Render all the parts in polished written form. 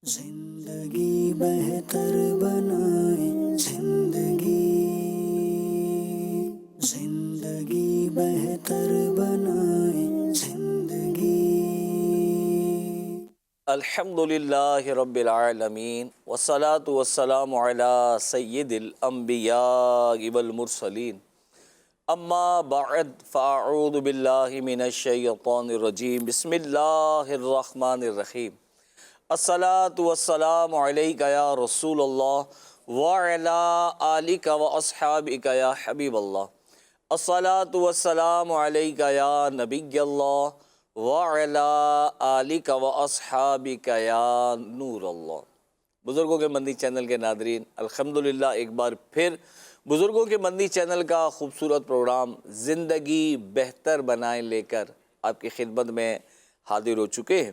زندگی بہتر بنائیں زندگی بہتر بنائیں زندگی۔ الحمدللہ رب العالمین والصلاة والسلام علی سید الانبیاء والمرسلین، اما بعد فاعوذ باللہ من الشیطان الرجیم، بسم اللہ الرحمن الرحیم۔ الصلاة والسلام علیکہ یا رسول اللہ وعلی آلکہ واصحابکہ یا حبیب اللہ۔ الصلاة والسلام علیکہ یا نبی اللہ وعلی آلکہ واصحابکہ یا نور اللہ۔ بزرگوں کے مندی چینل کے ناظرین، الحمدللہ ایک بار پھر بزرگوں کے مندی چینل کا خوبصورت پروگرام زندگی بہتر بنائیں لے کر آپ کی خدمت میں حاضر ہو چکے ہیں۔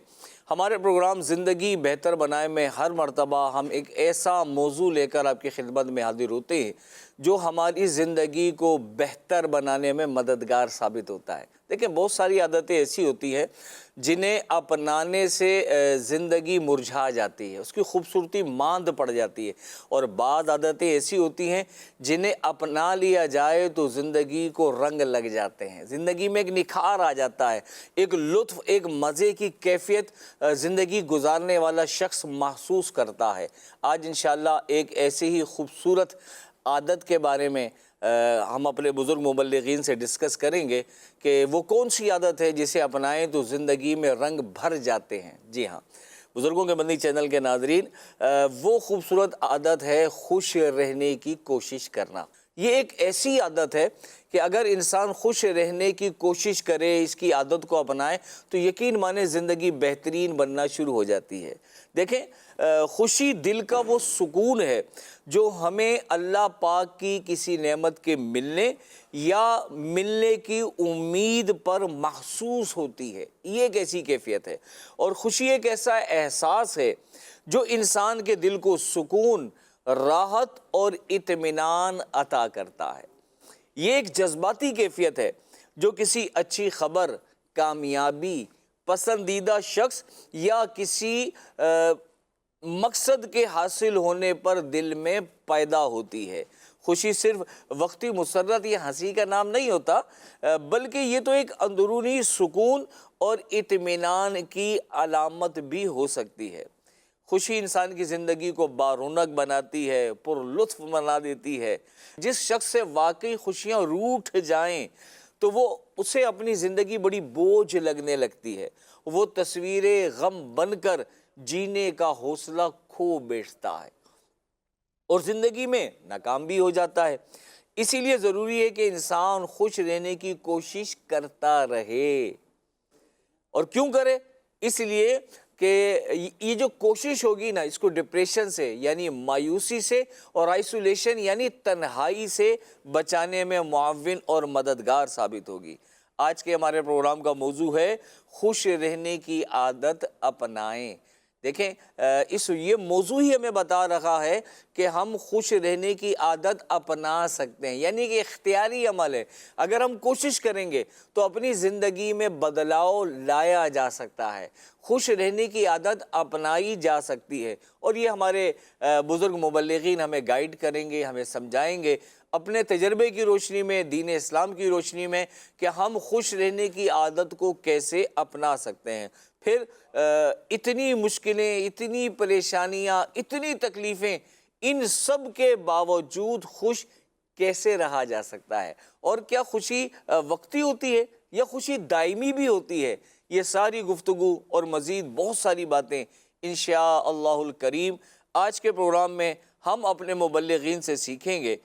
ہمارے پروگرام زندگی بہتر بنائیں میں ہر مرتبہ ہم ایک ایسا موضوع لے کر آپ کی خدمت میں حاضر ہوتے ہیں جو ہماری زندگی کو بہتر بنانے میں مددگار ثابت ہوتا ہے۔ دیکھیں، بہت ساری عادتیں ایسی ہوتی ہیں جنہیں اپنانے سے زندگی مرجھا جاتی ہے، اس کی خوبصورتی ماند پڑ جاتی ہے، اور بعض عادتیں ایسی ہوتی ہیں جنہیں اپنا لیا جائے تو زندگی کو رنگ لگ جاتے ہیں، زندگی میں ایک نکھار آ جاتا ہے، ایک لطف، ایک مزے کی کیفیت زندگی گزارنے والا شخص محسوس کرتا ہے۔ آج انشاءاللہ ایک ایسی ہی خوبصورت عادت کے بارے میں ہم اپنے بزرگ مبلغین سے ڈسکس کریں گے کہ وہ کون سی عادت ہے جسے اپنائیں تو زندگی میں رنگ بھر جاتے ہیں۔ جی ہاں بزرگوں کے مدنی چینل کے ناظرین، وہ خوبصورت عادت ہے خوش رہنے کی کوشش کرنا۔ یہ ایک ایسی عادت ہے کہ اگر انسان خوش رہنے کی کوشش کرے، اس کی عادت کو اپنائے تو یقین مانے زندگی بہترین بننا شروع ہو جاتی ہے۔ دیکھیں، خوشی دل کا وہ سکون ہے جو ہمیں اللہ پاک کی کسی نعمت کے ملنے یا ملنے کی امید پر محسوس ہوتی ہے۔ یہ ایک ایسی کیفیت ہے، اور خوشی ایک ایسا احساس ہے جو انسان کے دل کو سکون، راحت اور اطمینان عطا کرتا ہے۔ یہ ایک جذباتی کیفیت ہے جو کسی اچھی خبر، کامیابی، پسندیدہ شخص یا کسی مقصد کے حاصل ہونے پر دل میں پیدا ہوتی ہے۔ خوشی صرف وقتی مسرت یا ہنسی کا نام نہیں ہوتا، بلکہ یہ تو ایک اندرونی سکون اور اطمینان کی علامت بھی ہو سکتی ہے۔ خوشی انسان کی زندگی کو بارونق بناتی ہے، پر لطف بنا دیتی ہے۔ جس شخص سے واقعی خوشیاں روٹھ جائیں تو اسے اپنی زندگی بڑی بوجھ لگنے لگتی ہے، وہ تصویریں غم بن کر جینے کا حوصلہ کھو بیٹھتا ہے اور زندگی میں ناکام بھی ہو جاتا ہے۔ اسی لیے ضروری ہے کہ انسان خوش رہنے کی کوشش کرتا رہے۔ اور کیوں کرے؟ اس لیے کہ یہ جو کوشش ہوگی نا، اس کو ڈپریشن سے یعنی مایوسی سے اور آئسولیشن یعنی تنہائی سے بچانے میں معاون اور مددگار ثابت ہوگی۔ آج کے ہمارے پروگرام کا موضوع ہے خوش رہنے کی عادت اپنائیں۔ دیکھیں، یہ موضوع ہی ہمیں بتا رہا ہے کہ ہم خوش رہنے کی عادت اپنا سکتے ہیں، یعنی کہ اختیاری عمل ہے۔ اگر ہم کوشش کریں گے تو اپنی زندگی میں بدلاؤ لایا جا سکتا ہے، خوش رہنے کی عادت اپنائی جا سکتی ہے، اور یہ ہمارے بزرگ مبلغین ہمیں گائیڈ کریں گے، ہمیں سمجھائیں گے اپنے تجربے کی روشنی میں، دین اسلام کی روشنی میں، کہ ہم خوش رہنے کی عادت کو کیسے اپنا سکتے ہیں۔ پھر اتنی مشکلیں، اتنی پریشانیاں، اتنی تکلیفیں، ان سب کے باوجود خوش کیسے رہا جا سکتا ہے، اور کیا خوشی وقتی ہوتی ہے یا خوشی دائمی بھی ہوتی ہے؟ یہ ساری گفتگو اور مزید بہت ساری باتیں انشاءاللہ الکریم آج کے پروگرام میں ہم اپنے مبلغین سے سیکھیں گے۔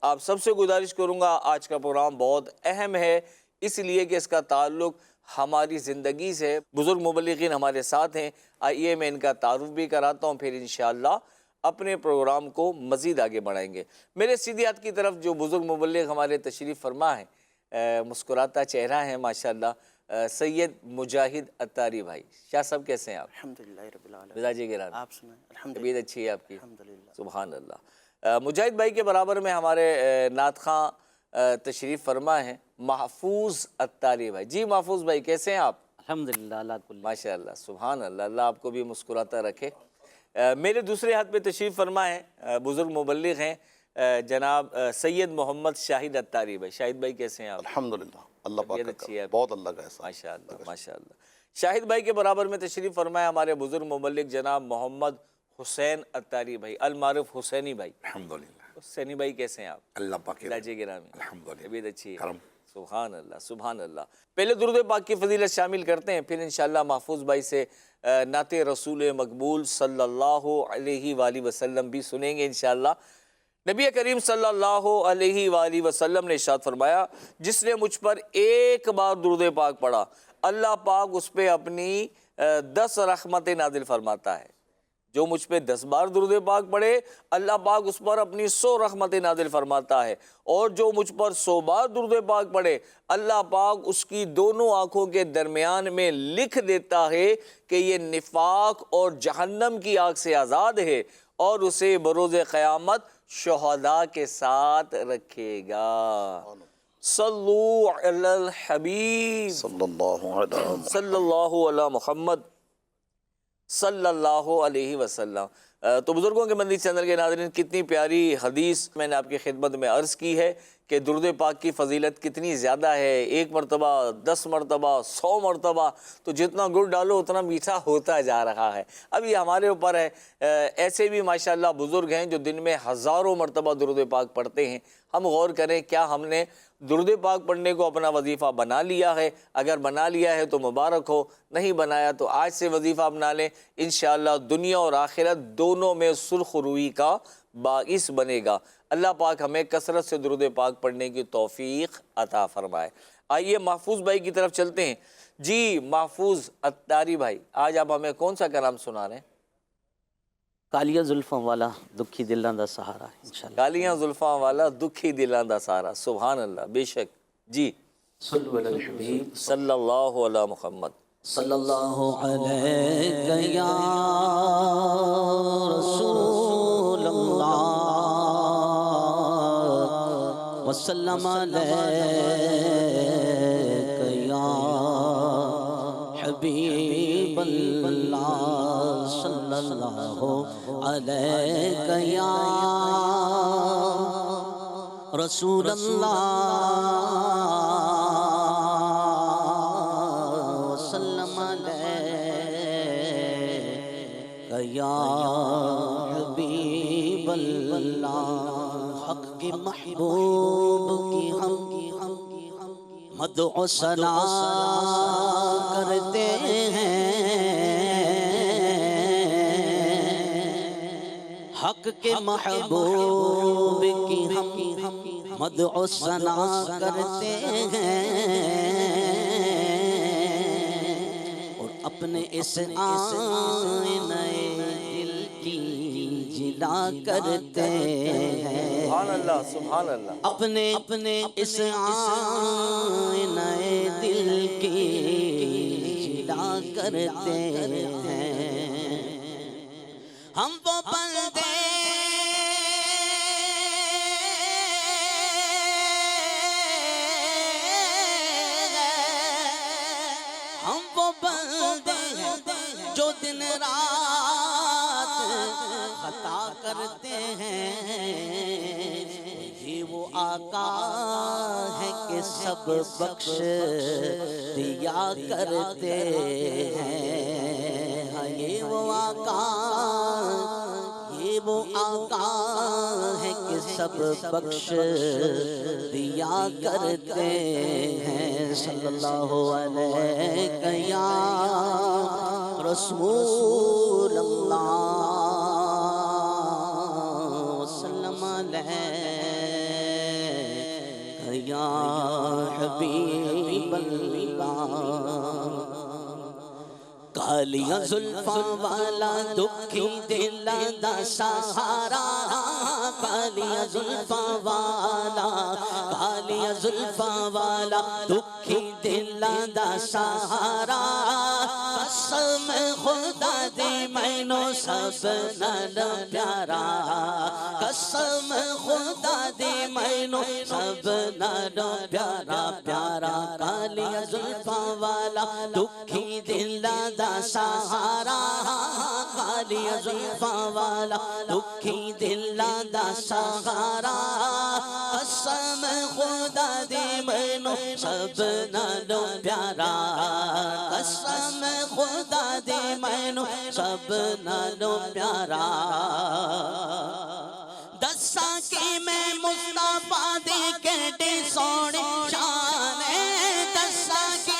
آپ سب سے گزارش کروں گا، آج کا پروگرام بہت اہم ہے، اس لیے کہ اس کا تعلق ہماری زندگی سے۔ بزرگ مبلغین ہمارے ساتھ ہیں، آئیے میں ان کا تعارف بھی کراتا ہوں، پھر انشاءاللہ اپنے پروگرام کو مزید آگے بڑھائیں گے۔ میرے سیدھی ہاتھ کی طرف جو بزرگ مبلغ ہمارے تشریف فرما ہیں، مسکراتا چہرہ ہے ماشاءاللہ، سید مجاہد عطاری بھائی۔ شاہ صاحب کیسے ہیں آپ؟ الحمدللہ رب العالمین۔ مزاج گرامی، آپ سنائیں؟ الحمدللہ، طبیعت اچھی ہے آپ کی؟ الحمدللہ۔ سبحان اللہ۔ مجاہد بھائی کے برابر میں ہمارے نعت خواں تشریف فرما ہیں محفوظ عطاری بھائی۔ جی محفوظ بھائی کیسے ہیں آپ؟ الحمدللہ اللہ کل ماشاء اللہ سبحان اللہ، اللہ آپ کو بھی مسکراتا رکھے۔ میرے دوسرے ہاتھ پہ تشریف فرما ہے بزرگ مبلغ ہیں جناب سید محمد شاہد اتاری بھائی۔ شاہد بھائی کیسے ہیں آپ؟ الحمدللہ اللہ پاک طبیعت کا اچھی ہے کرم، بہت اللہ کا احسان۔ ماشاء اللہ ماشاء اللہ۔ شاہد بھائی کے برابر میں تشریف فرمائے ہمارے بزرگ مبلغ جناب محمد حسین اتاری بھائی المعروف حسینی بھائی۔ الحمدللہ حسینی بھائی کیسے ہیں آپ؟ اللہ پاک کے لاجے گرامی، الحمدللہ طبیعت اچھی ہے؟ کرم۔ سبحان اللہ سبحان اللہ۔ پہلے درود پاک کی فضیلت شامل کرتے ہیں، پھر انشاءاللہ محفوظ بھائی سے نعت رسول مقبول صلی اللہ علیہ وآلہ وسلم بھی سنیں گے انشاءاللہ۔ نبی کریم صلی اللہ علیہ وآلہ وسلم نے ارشاد فرمایا، جس نے مجھ پر ایک بار درود پاک پڑھا اللہ پاک اس پہ اپنی 10 رحمتیں نازل فرماتا ہے۔ جو مجھ پہ 10 بار درود پاک پڑھے اللہ پاک اس پر اپنی 100 رحمتیں نازل فرماتا ہے، اور جو مجھ پر 100 بار درود پاک پڑھے اللہ پاک اس کی دونوں آنکھوں کے درمیان میں لکھ دیتا ہے کہ یہ نفاق اور جہنم کی آگ سے آزاد ہے، اور اسے بروز قیامت شہداء کے ساتھ رکھے گا۔ صلو علی الحبیب صلی اللہ علی محمد صلی اللہ علیہ وسلم۔ تو بزرگوں کے مدنی چینل کے ناظرین، کتنی پیاری حدیث میں نے آپ کی خدمت میں عرض کی ہے کہ درود پاک کی فضیلت کتنی زیادہ ہے۔ 1 مرتبہ 10 مرتبہ 100 مرتبہ، تو جتنا گڑ ڈالو اتنا میٹھا ہوتا جا رہا ہے۔ اب یہ ہمارے اوپر ہے۔ ایسے بھی ماشاءاللہ بزرگ ہیں جو دن میں ہزاروں مرتبہ درود پاک پڑھتے ہیں۔ ہم غور کریں، کیا ہم نے درود پاک پڑھنے کو اپنا وظیفہ بنا لیا ہے؟ اگر بنا لیا ہے تو مبارک ہو، نہیں بنایا تو آج سے وظیفہ بنا لیں، انشاءاللہ دنیا اور آخرت دونوں میں سرخ روئی کا باعث بنے گا۔ اللہ پاک ہمیں کثرت سے درود پاک پڑھنے کی توفیق عطا فرمائے۔ آئیے محفوظ بھائی کی طرف چلتے ہیں۔ جی محفوظ اتاری بھائی، آج آپ ہمیں کون سا کلام سنا رہے ہیں؟ کالیاں زلفاں والا دکھی دلاں دا سہارا انشاءاللہ۔ کالیاں زلفاں والا دکھی دلاں دا سہارا، سبحان اللہ، بے شک۔ جی صلو علی الحبیب صلی اللہ علی محمد صلی اللہ علیہ یا رسول اللہ وسلم علیک یا حبیب اللہ صلی اللہ علیک یا رسول اللہ وسلم علیک یا حبیب اللہ۔ حق کے محبوب کی ہم مدح و ثنا کرتے ہیں، حق کے محبوب کی ہم مدح و ثنا کرتے ہیں، اور اپنے اس آئینہ دل کی جلا کرتے ہیں۔ سبحان اللہ سبحان اللہ۔ اپنے اس آئینہ دل کی جلا کرتے ہیں۔ ہم وہ بندے جو دن رات خطا کرتے ہیں، یہ وہ آقا ہے کہ سب بخش دیا کرتے ہیں۔ یہ وہ آقا ہے کہ سب بخش دیا کرتے ہیں۔ صلی اللہ علیہ یا رسول اللہ وسلم علیہ یا حبیب اللہ۔ کالیاں زلفاں والا دکھی دلاں دا سہارا، کالیاں زلفاں والا دکھی دلاں دا سہارا، قسم خدا دی مینوں سب نال پیارا، قسم خدا دی مینوں سب نال پیارا، پیارا کالیاں زلفاں والا دکھی سہارا کالی زلفاں والا دکھی دلاں دا سہارا قسم خدا دی مینوں سب نالوں پیارا قسم خدا دی مینوں سب نالوں پیارا دساں کہ میں مصطفیٰ دی کیڈی سونی شان ہے دساں کہ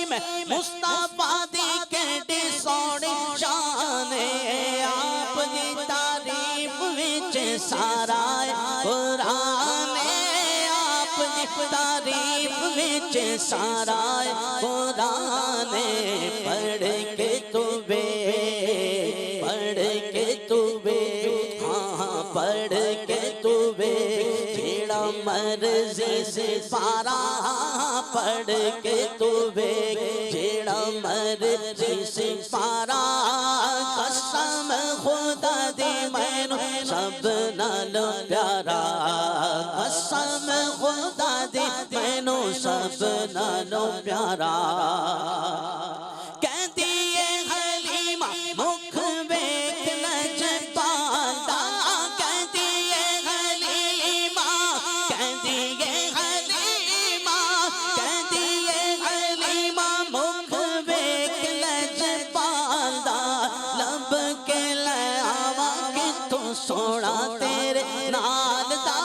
میں مصطفیٰ دی کیڈی سونی شان ہے آپ دی تعریف وچ سارا قرآن ہے آپ دی تعریف وچ سارا قرآن ہے پڑھ کے تو پڑھ کے تو جیڑا مرضی سے پارا پڑھ کے تو جیڑا مرضی سے پارا قسم خدا دی مینوں سب نالوں پیارا قسم خدا دی مینوں سب نالوں پیارا سونا تیرے نال دا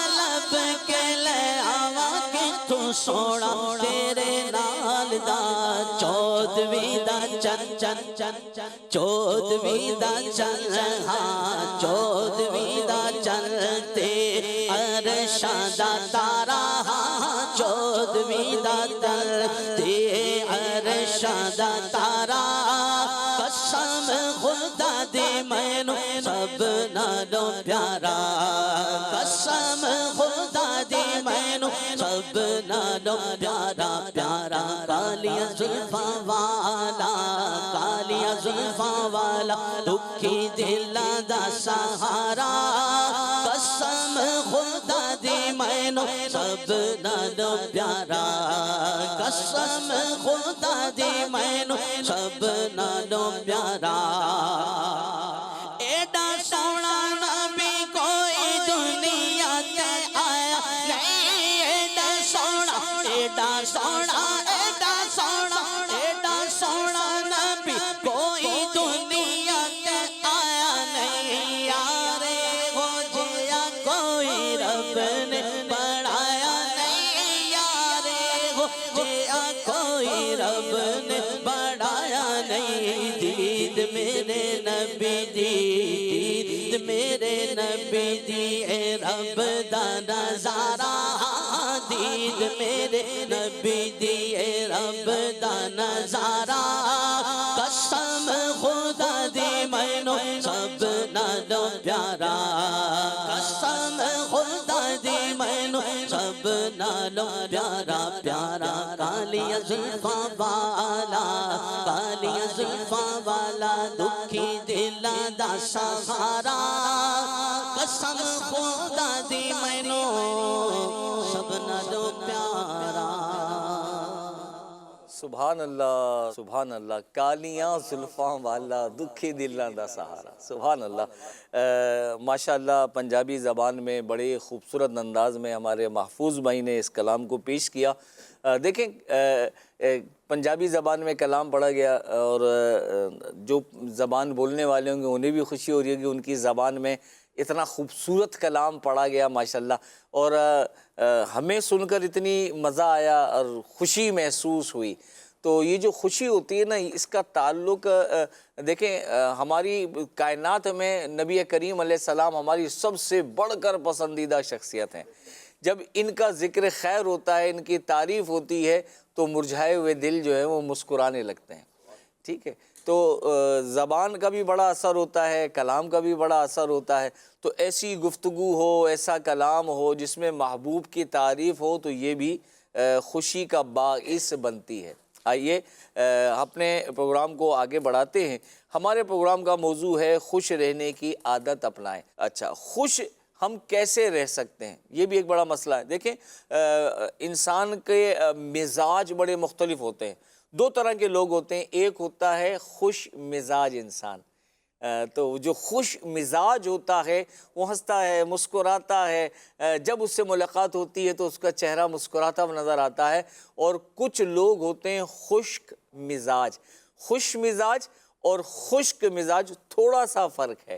لب کے لے آوا کہ تو سونا تیرے نال دا چودویں دا چودویں دا چل ہاں چودویں دا چلتے عرشاں دا تارا ہاں چودویں دا چلتے عرشاں دا تارا قسم خدا دی مینوں سب نالوں پیارا قسم خدا دی مینوں سب نالوں پیارا پیارا کالیاں زلفاں والا کالیاں زلفاں والا دکھی دلاں دا سہارا قسم خدا دی مینوں سب نالوں پیارا قسم خدا دی مینوں سب نالوں پیارا ایڈا سونا نبی کوئی دنیا تے آیا نہیں ایڈا سونا نبی کوئی دنیا تے آیا نہیں یارے ہو جیا کوئی رب نے بڑھایا نہیں یارے ہو جیا کوئی رب نے بڑھایا نہیں دید میرے نبی دید میرے نبی دی اے رب دا نظارہ دید میرے نبی دی اے رب دا نظارہ قسم خدا دی مینوں سب نالوں پیارا قسم خدا دی مینوں سب نالوں پیارا پیارا کالیاں زلفاں والا کالیاں زلفاں والا دکھی دلاں دا سہارا قسم خدا دی مینوں سب نالوں پیارا سبحان اللہ کالیاں زلفاں والا دکھی دلاں دا سہارا سبحان اللہ ماشاءاللہ پنجابی زبان میں بڑے خوبصورت انداز میں ہمارے محفوظ بھائی نے اس کلام کو پیش کیا دیکھیں پنجابی زبان میں کلام پڑھا گیا اور جو زبان بولنے والے ہوں گے انہیں بھی خوشی ہو رہی ہوگی ان کی زبان میں اتنا خوبصورت کلام پڑھا گیا ماشاءاللہ اور ہمیں سن کر اتنی مزہ آیا اور خوشی محسوس ہوئی تو یہ جو خوشی ہوتی ہے نا اس کا تعلق دیکھیں ہماری کائنات میں نبی کریم علیہ السلام ہماری سب سے بڑھ کر پسندیدہ شخصیت ہیں جب ان کا ذکر خیر ہوتا ہے ان کی تعریف ہوتی ہے تو مرجھائے ہوئے دل جو ہے وہ مسکرانے لگتے ہیں ٹھیک ہے تو زبان کا بھی بڑا اثر ہوتا ہے کلام کا بھی بڑا اثر ہوتا ہے تو ایسی گفتگو ہو ایسا کلام ہو جس میں محبوب کی تعریف ہو تو یہ بھی خوشی کا باعث بنتی ہے آئیے اپنے پروگرام کو آگے بڑھاتے ہیں ہمارے پروگرام کا موضوع ہے خوش رہنے کی عادت اپنائیں اچھا خوش ہم کیسے رہ سکتے ہیں، یہ بھی ایک بڑا مسئلہ ہے۔ دیکھیں انسان کے مزاج بڑے مختلف ہوتے ہیں۔ دو طرح کے لوگ ہوتے ہیں، ایک ہوتا ہے خوش مزاج انسان، تو جو خوش مزاج ہوتا ہے وہ ہنستا ہے، مسکراتا ہے، جب اس سے ملاقات ہوتی ہے تو اس کا چہرہ مسکراتا ہوا نظر آتا ہے۔ اور کچھ لوگ ہوتے ہیں خشک مزاج۔ خوش مزاج اور خشک مزاج تھوڑا سا فرق ہے،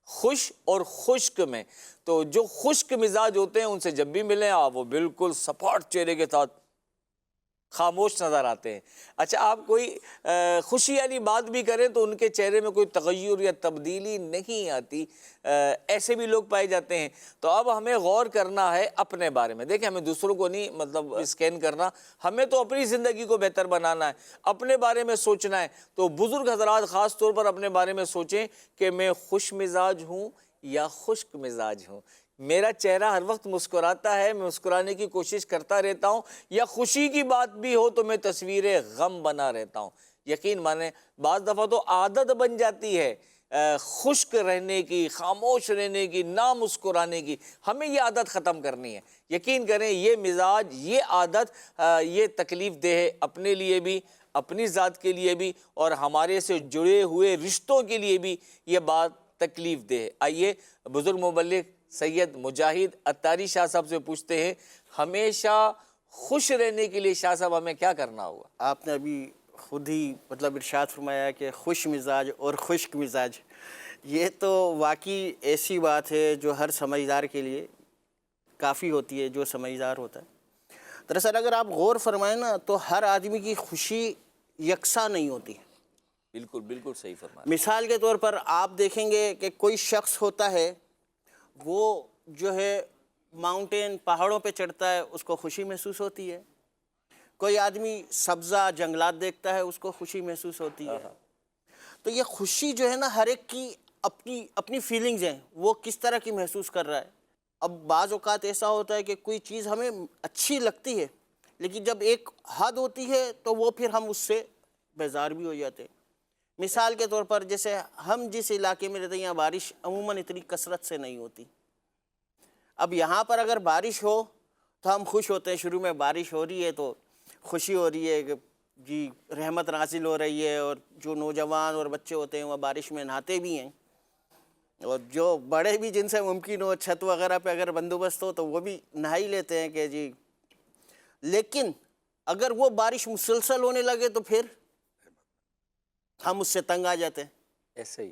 خوش اور خشک میں۔ تو جو خشک مزاج ہوتے ہیں ان سے جب بھی ملیں آپ وہ بالکل سپاٹ چہرے کے ساتھ خاموش نظر آتے ہیں۔ اچھا آپ کوئی خوشی والی بات بھی کریں تو ان کے چہرے میں کوئی تغیر یا تبدیلی نہیں آتی، ایسے بھی لوگ پائے جاتے ہیں۔ تو اب ہمیں غور کرنا ہے اپنے بارے میں۔ دیکھیں ہمیں دوسروں کو نہیں مطلب اسکین کرنا، ہمیں تو اپنی زندگی کو بہتر بنانا ہے، اپنے بارے میں سوچنا ہے۔ تو بزرگ حضرات خاص طور پر اپنے بارے میں سوچیں کہ میں خوش مزاج ہوں یا خشک مزاج ہوں۔ میرا چہرہ ہر وقت مسکراتا ہے، میں مسکرانے کی کوشش کرتا رہتا ہوں، یا خوشی کی بات بھی ہو تو میں تصویر غم بنا رہتا ہوں۔ یقین مانیں بعض دفعہ تو عادت بن جاتی ہے خشک رہنے کی، خاموش رہنے کی، نہ مسکرانے کی۔ ہمیں یہ عادت ختم کرنی ہے۔ یقین کریں یہ مزاج، یہ عادت یہ تکلیف دہ ہے اپنے لیے بھی، اپنی ذات کے لیے بھی، اور ہمارے سے جڑے ہوئے رشتوں کے لیے بھی یہ بات تکلیف دہ ہے۔ آئیے بزرگ مبلغ سید مجاہد عطاری شاہ صاحب سے پوچھتے ہیں ہمیشہ خوش رہنے کے لیے شاہ صاحب ہمیں کیا کرنا ہوگا؟ آپ نے ابھی خود ہی مطلب ارشاد فرمایا کہ خوش مزاج اور خشک مزاج، یہ تو واقعی ایسی بات ہے جو ہر سمجھدار کے لیے کافی ہوتی ہے، جو سمجھدار ہوتا ہے۔ دراصل اگر آپ غور فرمائیں نا تو ہر آدمی کی خوشی یکساں نہیں ہوتی۔ بالکل بالکل صحیح فرمایا۔ مثال کے طور پر آپ دیکھیں گے کہ کوئی شخص ہوتا ہے وہ جو ہے ماؤنٹین پہاڑوں پہ چڑھتا ہے، اس کو خوشی محسوس ہوتی ہے۔ کوئی آدمی سبزہ جنگلات دیکھتا ہے، اس کو خوشی محسوس ہوتی ہے۔ تو یہ خوشی جو ہے نا ہر ایک کی اپنی اپنی فیلنگز ہیں، وہ کس طرح کی محسوس کر رہا ہے۔ اب بعض اوقات ایسا ہوتا ہے کہ کوئی چیز ہمیں اچھی لگتی ہے لیکن جب ایک حد ہوتی ہے تو وہ پھر ہم اس سے بیزار بھی ہو جاتے ہیں۔ مثال کے طور پر جیسے ہم جس علاقے میں رہتے ہیں یہاں بارش عموماً اتنی کثرت سے نہیں ہوتی۔ اب یہاں پر اگر بارش ہو تو ہم خوش ہوتے ہیں، شروع میں بارش ہو رہی ہے تو خوشی ہو رہی ہے کہ جی رحمت نازل ہو رہی ہے، اور جو نوجوان اور بچے ہوتے ہیں وہ بارش میں نہاتے بھی ہیں، اور جو بڑے بھی جن سے ممکن ہو چھت وغیرہ پہ اگر بندوبست ہو تو وہ بھی نہا ہی لیتے ہیں کہ جی۔ لیکن اگر وہ بارش مسلسل ہونے لگے تو پھر ہم اس سے تنگ آ جاتے ہیں۔ ایسے ہی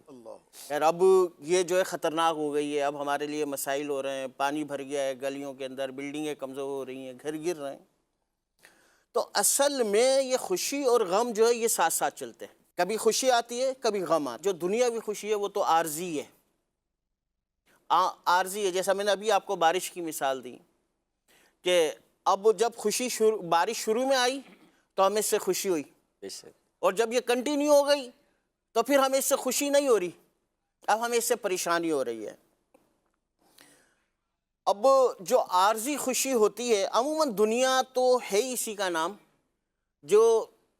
یار اب یہ جو ہے خطرناک ہو گئی ہے، اب ہمارے لیے مسائل ہو رہے ہیں، پانی بھر گیا ہے گلیوں کے اندر، بلڈنگیں کمزور ہو رہی ہیں، گھر گر رہے ہیں۔ تو اصل میں یہ خوشی اور غم جو ہے یہ ساتھ ساتھ چلتے ہیں، کبھی خوشی آتی ہے کبھی غم آتی ہے۔ جو دنیاوی خوشی ہے وہ تو عارضی ہے، عارضی ہے۔ جیسا میں نے ابھی آپ کو بارش کی مثال دی کہ اب جب بارش شروع میں آئی تو ہمیں اس سے خوشی ہوئی، بے شک۔ اور جب یہ کنٹینیو ہو گئی تو پھر ہمیں اس سے خوشی نہیں ہو رہی، اب ہمیں اس سے پریشانی ہو رہی ہے۔ اب جو عارضی خوشی ہوتی ہے عموماً دنیا تو ہے اسی کا نام جو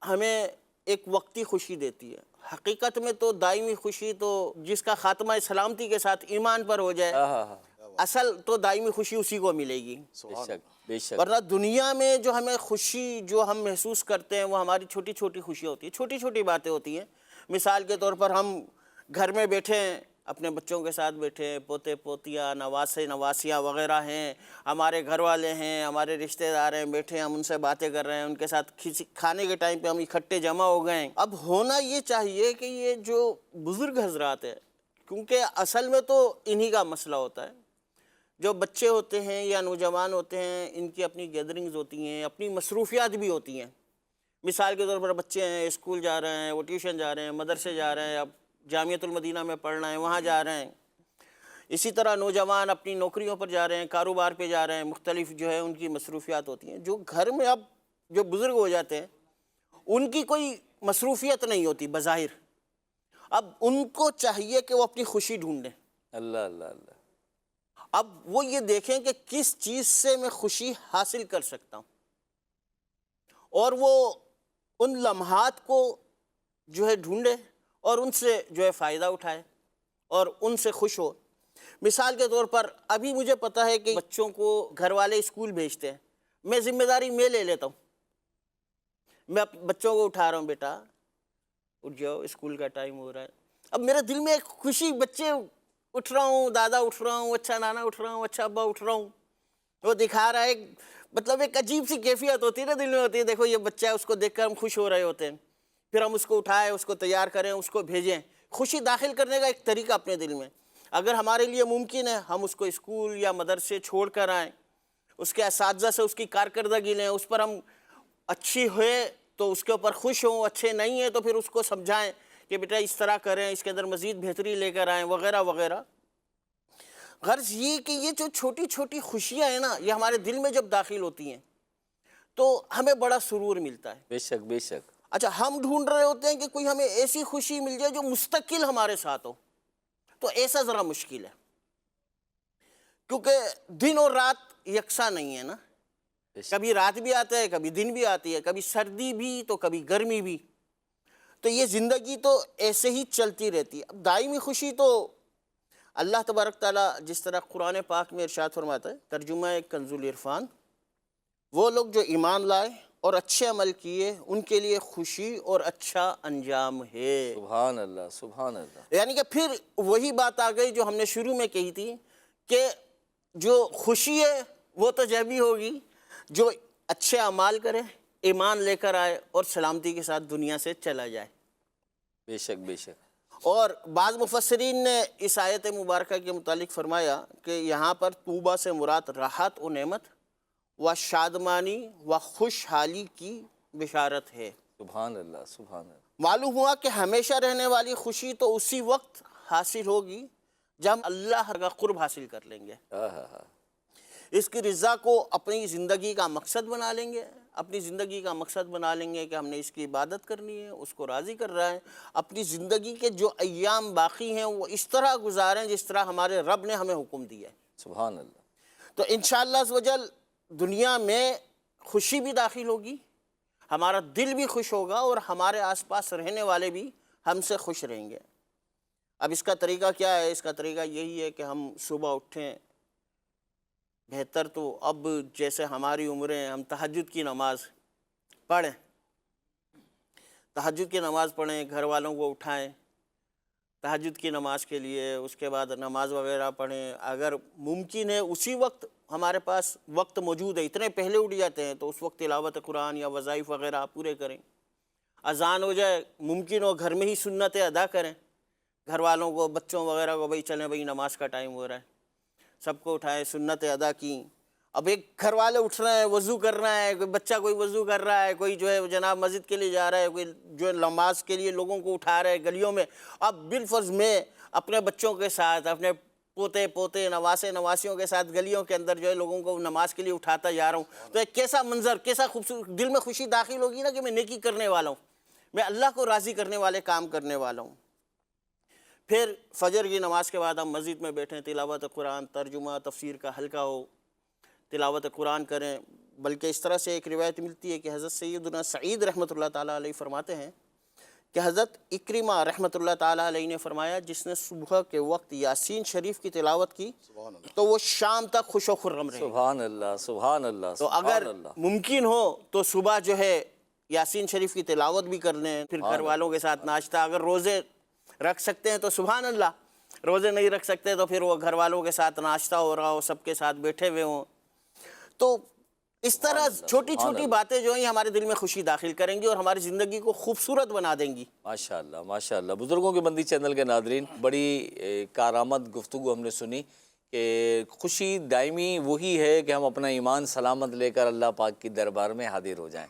ہمیں ایک وقتی خوشی دیتی ہے۔ حقیقت میں تو دائمی خوشی تو جس کا خاتمہ سلامتی کے ساتھ ایمان پر ہو جائے، اصل تو دائمی خوشی اسی کو ملے گی۔ بے شک بے شک۔ ورنہ دنیا میں جو ہمیں خوشی جو ہم محسوس کرتے ہیں وہ ہماری چھوٹی چھوٹی خوشیاں ہوتی ہیں، چھوٹی چھوٹی باتیں ہوتی ہیں۔ مثال کے طور پر ہم گھر میں بیٹھے ہیں، اپنے بچوں کے ساتھ بیٹھے ہیں، پوتے پوتیاں نواسے نواسیاں وغیرہ ہیں، ہمارے گھر والے ہیں، ہمارے رشتہ دار ہیں، بیٹھے ہیں، ہم ان سے باتیں کر رہے ہیں، ان کے ساتھ کھانے کے ٹائم پہ ہم اکٹھے جمع ہو گئے ہیں۔ اب ہونا یہ چاہیے کہ یہ جو بزرگ حضرات ہیں، کیونکہ اصل میں تو انہی کا مسئلہ ہوتا ہے، جو بچے ہوتے ہیں یا نوجوان ہوتے ہیں ان کی اپنی گیدرنگز ہوتی ہیں، اپنی مصروفیات بھی ہوتی ہیں۔ مثال کے طور پر بچے ہیں، اسکول جا رہے ہیں، وہ ٹیوشن جا رہے ہیں، مدرسے جا رہے ہیں، اب جامعۃ المدینہ میں پڑھ رہے ہیں، وہاں جا رہے ہیں۔ اسی طرح نوجوان اپنی نوکریوں پر جا رہے ہیں، کاروبار پہ جا رہے ہیں، مختلف جو ہے ان کی مصروفیات ہوتی ہیں۔ جو گھر میں اب جو بزرگ ہو جاتے ہیں ان کی کوئی مصروفیت نہیں ہوتی بظاہر، اب ان کو چاہیے کہ وہ اپنی خوشی ڈھونڈیں۔ اللہ اللہ اللہ۔ اب وہ یہ دیکھیں کہ کس چیز سے میں خوشی حاصل کر سکتا ہوں، اور وہ ان لمحات کو جو ہے ڈھونڈے اور ان سے جو ہے فائدہ اٹھائے اور ان سے خوش ہو۔ مثال کے طور پر ابھی مجھے پتہ ہے کہ بچوں کو گھر والے اسکول بھیجتے ہیں، میں ذمہ داری میں لے لیتا ہوں، میں بچوں کو اٹھا رہا ہوں، بیٹا اٹھ جاؤ، اسکول کا ٹائم ہو رہا ہے. اب میرے دل میں ایک خوشی، بچے اٹھ رہا ہوں، دادا اٹھ رہا ہوں، اچھا نانا اٹھ رہا ہوں، اچھا ابا اٹھ رہا ہوں، وہ دکھا رہا ہے، مطلب ایک عجیب سی کیفیت ہوتی ہے نا دل میں ہوتی ہے، دیکھو یہ بچہ ہے، اس کو دیکھ کر ہم خوش ہو رہے ہوتے ہیں. پھر ہم اس کو اٹھائیں، اس کو تیار کریں، اس کو بھیجیں. خوشی داخل کرنے کا ایک طریقہ اپنے دل میں، اگر ہمارے لیے ممکن ہے ہم اس کو اسکول یا مدرسے چھوڑ کر آئیں، اس کے اساتذہ سے اس کی کارکردگی لیں، اس پر ہم اچھی ہوئے تو اس کے اوپر خوش ہوں، اچھے نہیں ہیں تو پھر اس کو سمجھائیں کہ بیٹا اس طرح کریں، اس کے اندر مزید بہتری لے کر آئیں، وغیرہ وغیرہ. غرض یہ کہ یہ جو چھوٹی چھوٹی خوشیاں ہیں نا، یہ ہمارے دل میں جب داخل ہوتی ہیں تو ہمیں بڑا سرور ملتا ہے. بے شک بے شک. اچھا، ہم ڈھونڈ رہے ہوتے ہیں کہ کوئی ہمیں ایسی خوشی مل جائے جو مستقل ہمارے ساتھ ہو، تو ایسا ذرا مشکل ہے، کیونکہ دن اور رات یکساں نہیں ہے نا. کبھی رات بھی آتا ہے، کبھی دن بھی آتی ہے، کبھی سردی بھی تو کبھی گرمی بھی. تو یہ زندگی تو ایسے ہی چلتی رہتی ہے. اب دائمی خوشی تو اللہ تبارک تعالیٰ جس طرح قرآن پاک میں ارشاد فرماتا ہے، ترجمہ کنز العرفان، وہ لوگ جو ایمان لائے اور اچھے عمل کیے ان کے لیے خوشی اور اچھا انجام ہے. سبحان اللہ سبحان اللہ. یعنی کہ پھر وہی بات آ گئی جو ہم نے شروع میں کہی تھی کہ جو خوشی ہے وہ تو جب ہی ہوگی جو اچھے اعمال کرے، ایمان لے کر آئے اور سلامتی کے ساتھ دنیا سے چلا جائے. بے شک بے شک. اور بعض مفسرین نے اس آیت مبارکہ کے متعلق فرمایا کہ یہاں پر طوبہ سے مراد راحت و نعمت و شادمانی و خوشحالی کی بشارت ہے. سبحان اللہ سبحان اللہ. معلوم ہوا کہ ہمیشہ رہنے والی خوشی تو اسی وقت حاصل ہوگی جب ہم اللہ کا قرب حاصل کر لیں گے، اس کی رضا کو اپنی زندگی کا مقصد بنا لیں گے. اپنی زندگی کا مقصد بنا لیں گے کہ ہم نے اس کی عبادت کرنی ہے، اس کو راضی کر رہا ہے. اپنی زندگی کے جو ایام باقی ہیں وہ اس طرح گزاریں جس طرح ہمارے رب نے ہمیں حکم دیا ہے. سبحان اللہ. تو انشاءاللہ عز و جل دنیا میں خوشی بھی داخل ہوگی، ہمارا دل بھی خوش ہوگا اور ہمارے آس پاس رہنے والے بھی ہم سے خوش رہیں گے. اب اس کا طریقہ کیا ہے؟ اس کا طریقہ یہی ہے کہ ہم صبح اٹھیں، بہتر تو اب جیسے ہماری عمریں، ہم تہجد کی نماز پڑھیں، تہجد کی نماز پڑھیں، گھر والوں کو اٹھائیں تہجد کی نماز کے لیے، اس کے بعد نماز وغیرہ پڑھیں. اگر ممکن ہے اسی وقت ہمارے پاس وقت موجود ہے، اتنے پہلے اٹھ جاتے ہیں تو اس وقت تلاوت قرآن یا وظائف وغیرہ آپ پورے کریں. اذان ہو جائے، ممکن ہو گھر میں ہی سنتیں ادا کریں، گھر والوں کو، بچوں وغیرہ کو، بھئی چلیں بھئی نماز کا ٹائم ہو رہا ہے، سب کو اٹھائیں، سنتیں ادا کیں. اب ایک گھر والے اٹھ رہے ہیں، وضو کر رہا ہے، کوئی بچہ کوئی وضو کر رہا ہے، کوئی جو ہے جناب مسجد کے لیے جا رہا ہے، کوئی جو ہے نماز کے لیے لوگوں کو اٹھا رہے ہیں گلیوں میں. اب بالفرض میں اپنے بچوں کے ساتھ، اپنے پوتے نواسے نواسیوں کے ساتھ گلیوں کے اندر جو ہے لوگوں کو نماز کے لیے اٹھاتا جا رہا ہوں، تو ایک کیسا منظر، کیسا خوبصورت، دل میں خوشی داخل ہوگی نا کہ میں نیکی کرنے والا ہوں، میں اللہ کو راضی کرنے والے کام کرنے والا ہوں. پھر فجر کی نماز کے بعد ہم مسجد میں بیٹھیں، تلاوت قرآن، ترجمہ تفسیر کا حلقہ ہو، تلاوت قرآن کریں. بلکہ اس طرح سے ایک روایت ملتی ہے کہ حضرت سیدنا سعید رحمۃ اللہ تعالیٰ علیہ فرماتے ہیں کہ حضرت اکرمہ رحمۃ اللہ تعالیٰ علیہ نے فرمایا جس نے صبح کے وقت یاسین شریف کی تلاوت کی تو وہ شام تک خوش و خرم رہے. سبحان اللہ سبحان اللہ. تو اگر ممکن ہو تو صبح جو ہے یاسین شریف کی تلاوت بھی کر لیں، پھر گھر والوں کے ساتھ ناشتہ. اگر روزے رکھ سکتے ہیں تو سبحان اللہ، روزے نہیں رکھ سکتے تو پھر وہ گھر والوں کے ساتھ ناشتہ ہو رہا ہو، سب کے ساتھ بیٹھے ہوئے ہوں. تو اس طرح چھوٹی چھوٹی باتیں جو ہیں ہمارے دل میں خوشی داخل کریں گی اور ہماری زندگی کو خوبصورت بنا دیں گی. ماشاءاللہ ماشاءاللہ. بزرگوں کی بندی چینل کے ناظرین، بڑی کارآمد گفتگو ہم نے سنی کہ خوشی دائمی وہی ہے کہ ہم اپنا ایمان سلامت لے کر اللہ پاک کی دربار میں حاضر ہو جائیں.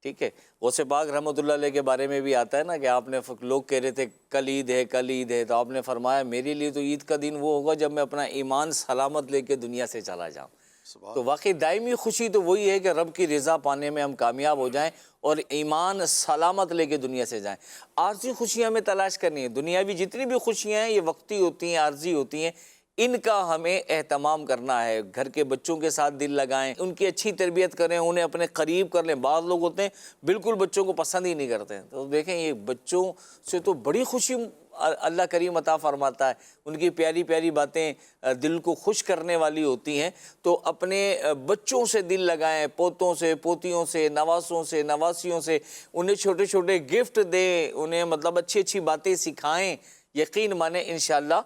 ٹھیک ہے. غوث پاک رحمۃ اللہ علیہ کے بارے میں بھی آتا ہے نا کہ آپ نے، لوگ کہہ رہے تھے کل عید ہے کل عید ہے، تو آپ نے فرمایا میرے لیے تو عید کا دن وہ ہوگا جب میں اپنا ایمان سلامت لے کے دنیا سے چلا جاؤں. تو واقعی دائمی خوشی تو وہی ہے کہ رب کی رضا پانے میں ہم کامیاب ہو جائیں اور ایمان سلامت لے کے دنیا سے جائیں. عارضی خوشیاں ہمیں تلاش کرنی ہے. دنیاوی جتنی بھی خوشیاں ہیں یہ وقتی ہوتی ہیں، عارضی ہوتی ہیں، ان کا ہمیں اہتمام کرنا ہے. گھر کے بچوں کے ساتھ دل لگائیں، ان کی اچھی تربیت کریں، انہیں اپنے قریب کر لیں. بعض لوگ ہوتے ہیں بالکل بچوں کو پسند ہی نہیں کرتے ہیں، تو دیکھیں یہ بچوں سے تو بڑی خوشی اللہ کریم عطا فرماتا ہے، ان کی پیاری پیاری باتیں دل کو خوش کرنے والی ہوتی ہیں، تو اپنے بچوں سے دل لگائیں، پوتوں سے، پوتیوں سے، نواسوں سے، نواسیوں سے، انہیں چھوٹے چھوٹے گفٹ دیں، انہیں مطلب اچھی اچھی باتیں سکھائیں، یقین مانیں انشاءاللہ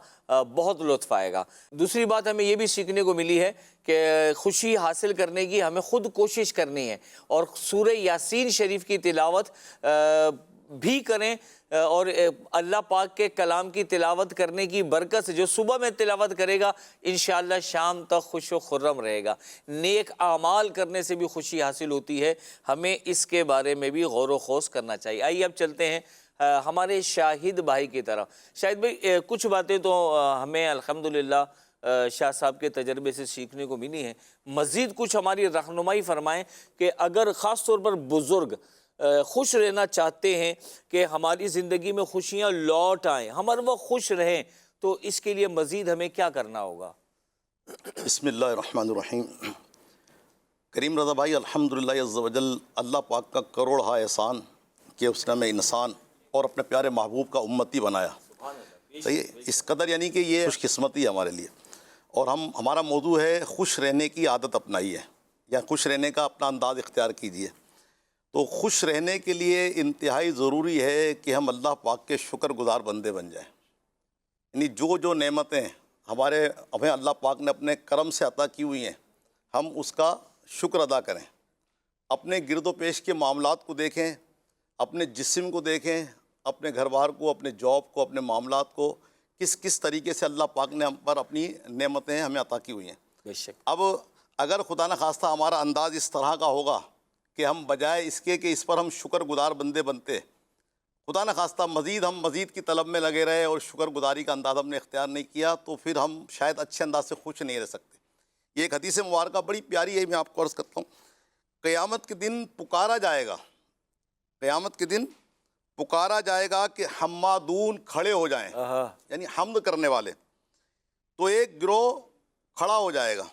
بہت لطف آئے گا۔ دوسری بات ہمیں یہ بھی سیکھنے کو ملی ہے کہ خوشی حاصل کرنے کی ہمیں خود کوشش کرنی ہے، اور سورہ یاسین شریف کی تلاوت بھی کریں، اور اللہ پاک کے کلام کی تلاوت کرنے کی برکت سے جو صبح میں تلاوت کرے گا انشاءاللہ شام تک خوش و خرم رہے گا۔ نیک اعمال کرنے سے بھی خوشی حاصل ہوتی ہے، ہمیں اس کے بارے میں بھی غور و خوض کرنا چاہیے۔ آئیے اب چلتے ہیں ہمارے شاہد بھائی کی طرف۔ شاہد بھائی، کچھ باتیں تو ہمیں الحمدللہ شاہ صاحب کے تجربے سے سیکھنے کو ملی ہیں، مزید کچھ ہماری رہنمائی فرمائیں کہ اگر خاص طور پر بزرگ خوش رہنا چاہتے ہیں کہ ہماری زندگی میں خوشیاں لوٹ آئیں، ہم ہر وقت خوش رہیں، تو اس کے لیے مزید ہمیں کیا کرنا ہوگا؟ بسم اللہ الرحمن الرحیم۔ کریم رضا بھائی، الحمدللہ عز و جل اللہ پاک کا کروڑہا احسان کہ اس نے ہمیں انسان اور اپنے پیارے محبوب کا امتی بنایا۔ صحیح ہے، اس قدر یعنی کہ یہ خوش قسمتی ہے ہمارے لیے، اور ہمارا موضوع ہے خوش رہنے کی عادت اپنائیے، یا خوش رہنے کا اپنا انداز اختیار کیجیے۔ تو خوش رہنے کے لیے انتہائی ضروری ہے کہ ہم اللہ پاک کے شکر گزار بندے بن جائیں، یعنی جو نعمتیں ہمیں اللہ پاک نے اپنے کرم سے عطا کی ہوئی ہیں، ہم اس کا شکر ادا کریں۔ اپنے گرد و پیش کے معاملات کو دیکھیں، اپنے جسم کو دیکھیں، اپنے گھر بار کو، اپنے جاب کو، اپنے معاملات کو، کس طریقے سے اللہ پاک نے ہم پر اپنی نعمتیں ہمیں عطا کی ہوئی ہیں۔ بے شک۔ اب اگر خدا نخواستہ ہمارا انداز اس طرح کا ہوگا کہ ہم بجائے اس کے کہ اس پر ہم شکر گزار بندے بنتے، خدا نخواستہ ہم مزید کی طلب میں لگے رہے اور شکر گزاری کا انداز ہم نے اختیار نہیں کیا، تو پھر ہم شاید اچھے انداز سے خوش نہیں رہ سکتے۔ یہ ایک حدیث مبارکہ بڑی پیاری ہے، میں آپ کو عرض کرتا ہوں۔ قیامت کے دن پکارا جائے گا، قیامت کے دن پکارا جائے گا کہ حمادون کھڑے ہو جائیں، یعنی حمد کرنے والے۔ تو ایک گروہ کھڑا ہو جائے گا،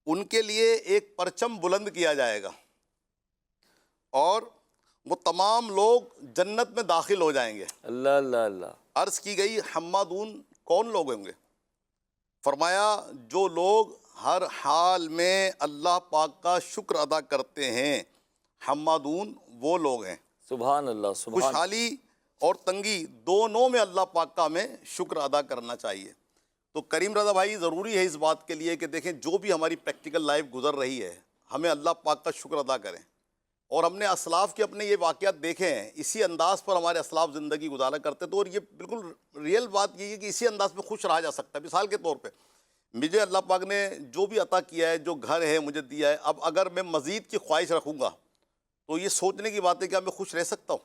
ان کے لیے ایک پرچم بلند کیا جائے گا، اور وہ تمام لوگ جنت میں داخل ہو جائیں گے۔ اللہ اللہ اللہ۔ عرض کی گئی حمادون کون لوگ ہوں گے؟ فرمایا جو لوگ ہر حال میں اللہ پاک کا شکر ادا کرتے ہیں، حمادون وہ لوگ ہیں۔ سبحان اللہ، سبحان۔ خوشحالی اور تنگی دونوں میں اللہ پاک کا ہمیں شکر ادا کرنا چاہیے۔ تو کریم رضا بھائی، ضروری ہے اس بات کے لیے کہ دیکھیں جو بھی ہماری پریکٹیکل لائف گزر رہی ہے، ہمیں اللہ پاک کا شکر ادا کریں۔ اور ہم نے اسلاف کے اپنے یہ واقعات دیکھے ہیں، اسی انداز پر ہمارے اسلاف زندگی گزارا کرتے تھے، اور یہ بالکل ریئل بات یہ ہے کہ اسی انداز میں خوش رہا جا سکتا ہے۔ مثال کے طور پہ مجھے اللہ پاک نے جو بھی عطا کیا ہے، جو گھر ہے مجھے دیا ہے، اب اگر میں مزید کی خواہش رکھوں گا تو یہ سوچنے کی بات ہے کہ میں خوش رہ سکتا ہوں،